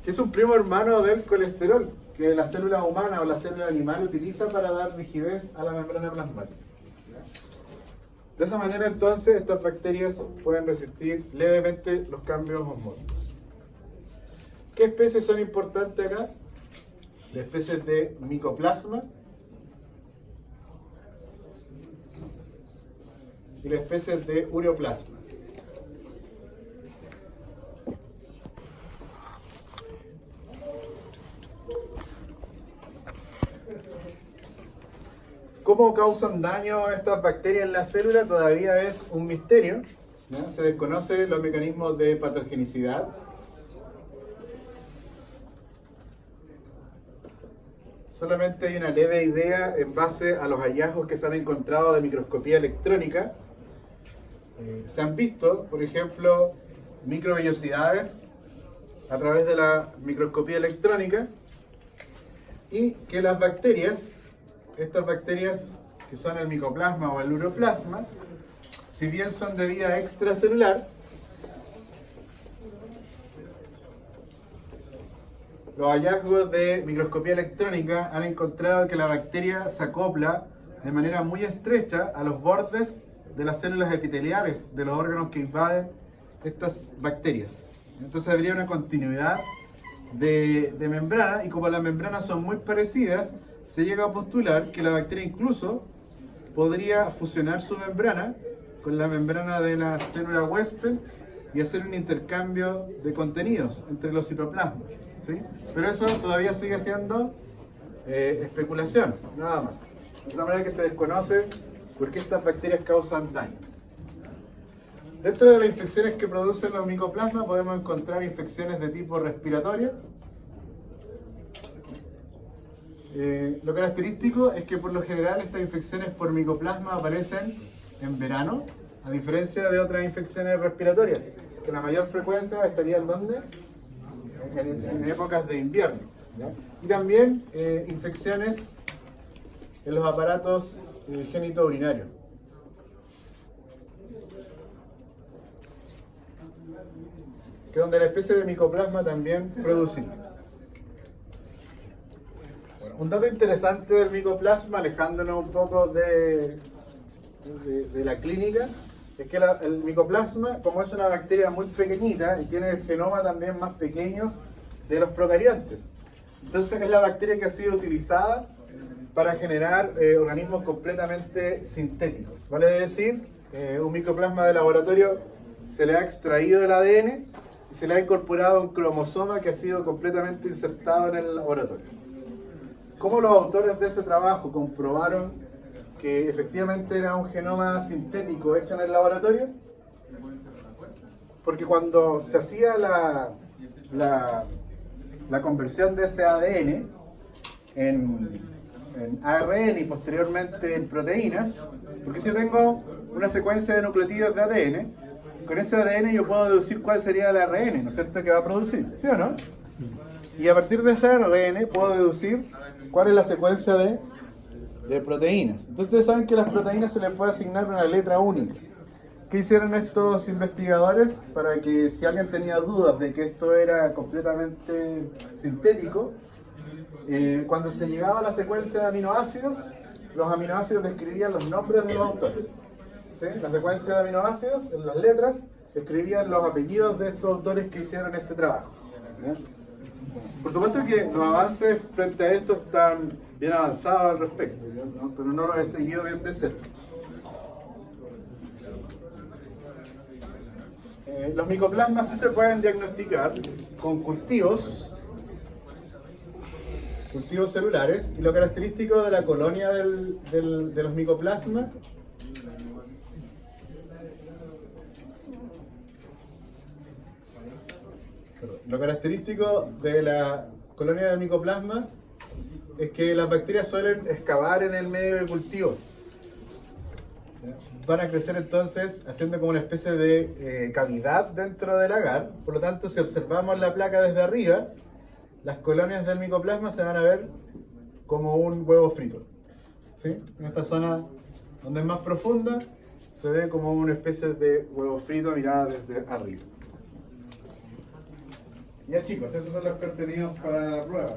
Que es un primo hermano del colesterol, que la célula humana o la célula animal utiliza para dar rigidez a la membrana plasmática. De esa manera, entonces, estas bacterias pueden resistir levemente los cambios osmóticos. ¿Qué especies son importantes acá? Las especies de Mycoplasma y las especies de Ureoplasma. ¿Cómo causan daño estas bacterias en la célula? Todavía es un misterio, ¿no? Se desconocen los mecanismos de patogenicidad. Solamente hay una leve idea en base a los hallazgos que se han encontrado de microscopía electrónica. Se han visto, por ejemplo, microvellosidades a través de la microscopía electrónica, y que las bacterias, estas bacterias que son el micoplasma o el ureoplasma, si bien son de vida extracelular, los hallazgos de microscopía electrónica han encontrado que la bacteria se acopla de manera muy estrecha a los bordes de las células epiteliales de los órganos que invaden estas bacterias. Entonces habría una continuidad de membrana, y como las membranas son muy parecidas, se llega a postular que la bacteria incluso podría fusionar su membrana con la membrana de la célula huésped y hacer un intercambio de contenidos entre los citoplasmas, ¿sí? Pero eso todavía sigue siendo especulación, nada más. De otra manera que se desconoce por qué estas bacterias causan daño. Dentro de las infecciones que producen los micoplasmas podemos encontrar infecciones de tipo respiratorias. Lo característico es que por lo general estas infecciones por micoplasma aparecen en verano, a diferencia de otras infecciones respiratorias, que la mayor frecuencia estarían ¿dónde? En épocas de invierno, ¿ya? Y también infecciones en los aparatos genitourinarios. Que donde la especie de micoplasma también produce. Bueno, un dato interesante del micoplasma, alejándonos un poco de la clínica, es que el micoplasma, como es una bacteria muy pequeñita y tiene el genoma también más pequeño de los procariontes, entonces es la bacteria que ha sido utilizada para generar organismos completamente sintéticos. Vale decir, un micoplasma de laboratorio se le ha extraído el ADN y se le ha incorporado un cromosoma que ha sido completamente insertado en el laboratorio. ¿Cómo los autores de ese trabajo comprobaron que efectivamente era un genoma sintético hecho en el laboratorio? Porque cuando se hacía la conversión de ese ADN en en ARN y posteriormente en proteínas, porque si yo tengo una secuencia de nucleótidos de ADN, con ese ADN yo puedo deducir cuál sería el ARN, ¿no es cierto?, que va a producir, ¿sí o no? Y a partir de ese ARN puedo deducir cuál es la secuencia de proteínas. Entonces ustedes saben que a las proteínas se les puede asignar una letra única. ¿Qué hicieron estos investigadores para que si alguien tenía dudas de que esto era completamente sintético, cuando se llegaba a la secuencia de aminoácidos, los aminoácidos describían los nombres de los autores? ¿Sí? La secuencia de aminoácidos, en las letras, escribían los apellidos de estos autores que hicieron este trabajo. ¿Ya? Por supuesto que los avances frente a esto están bien avanzados al respecto, ¿no? Pero no los he seguido bien de cerca. Los micoplasmas sí se pueden diagnosticar con cultivos celulares, y lo característico de la colonia de los micoplasmas del micoplasma es que las bacterias suelen excavar en el medio de cultivo. Van a crecer entonces haciendo como una especie de cavidad dentro del agar. Por lo tanto, si observamos la placa desde arriba, las colonias del micoplasma se van a ver como un huevo frito. ¿Sí? En esta zona donde es más profunda, se ve como una especie de huevo frito mirada desde arriba. Ya chicos, esos son los contenidos para la prueba.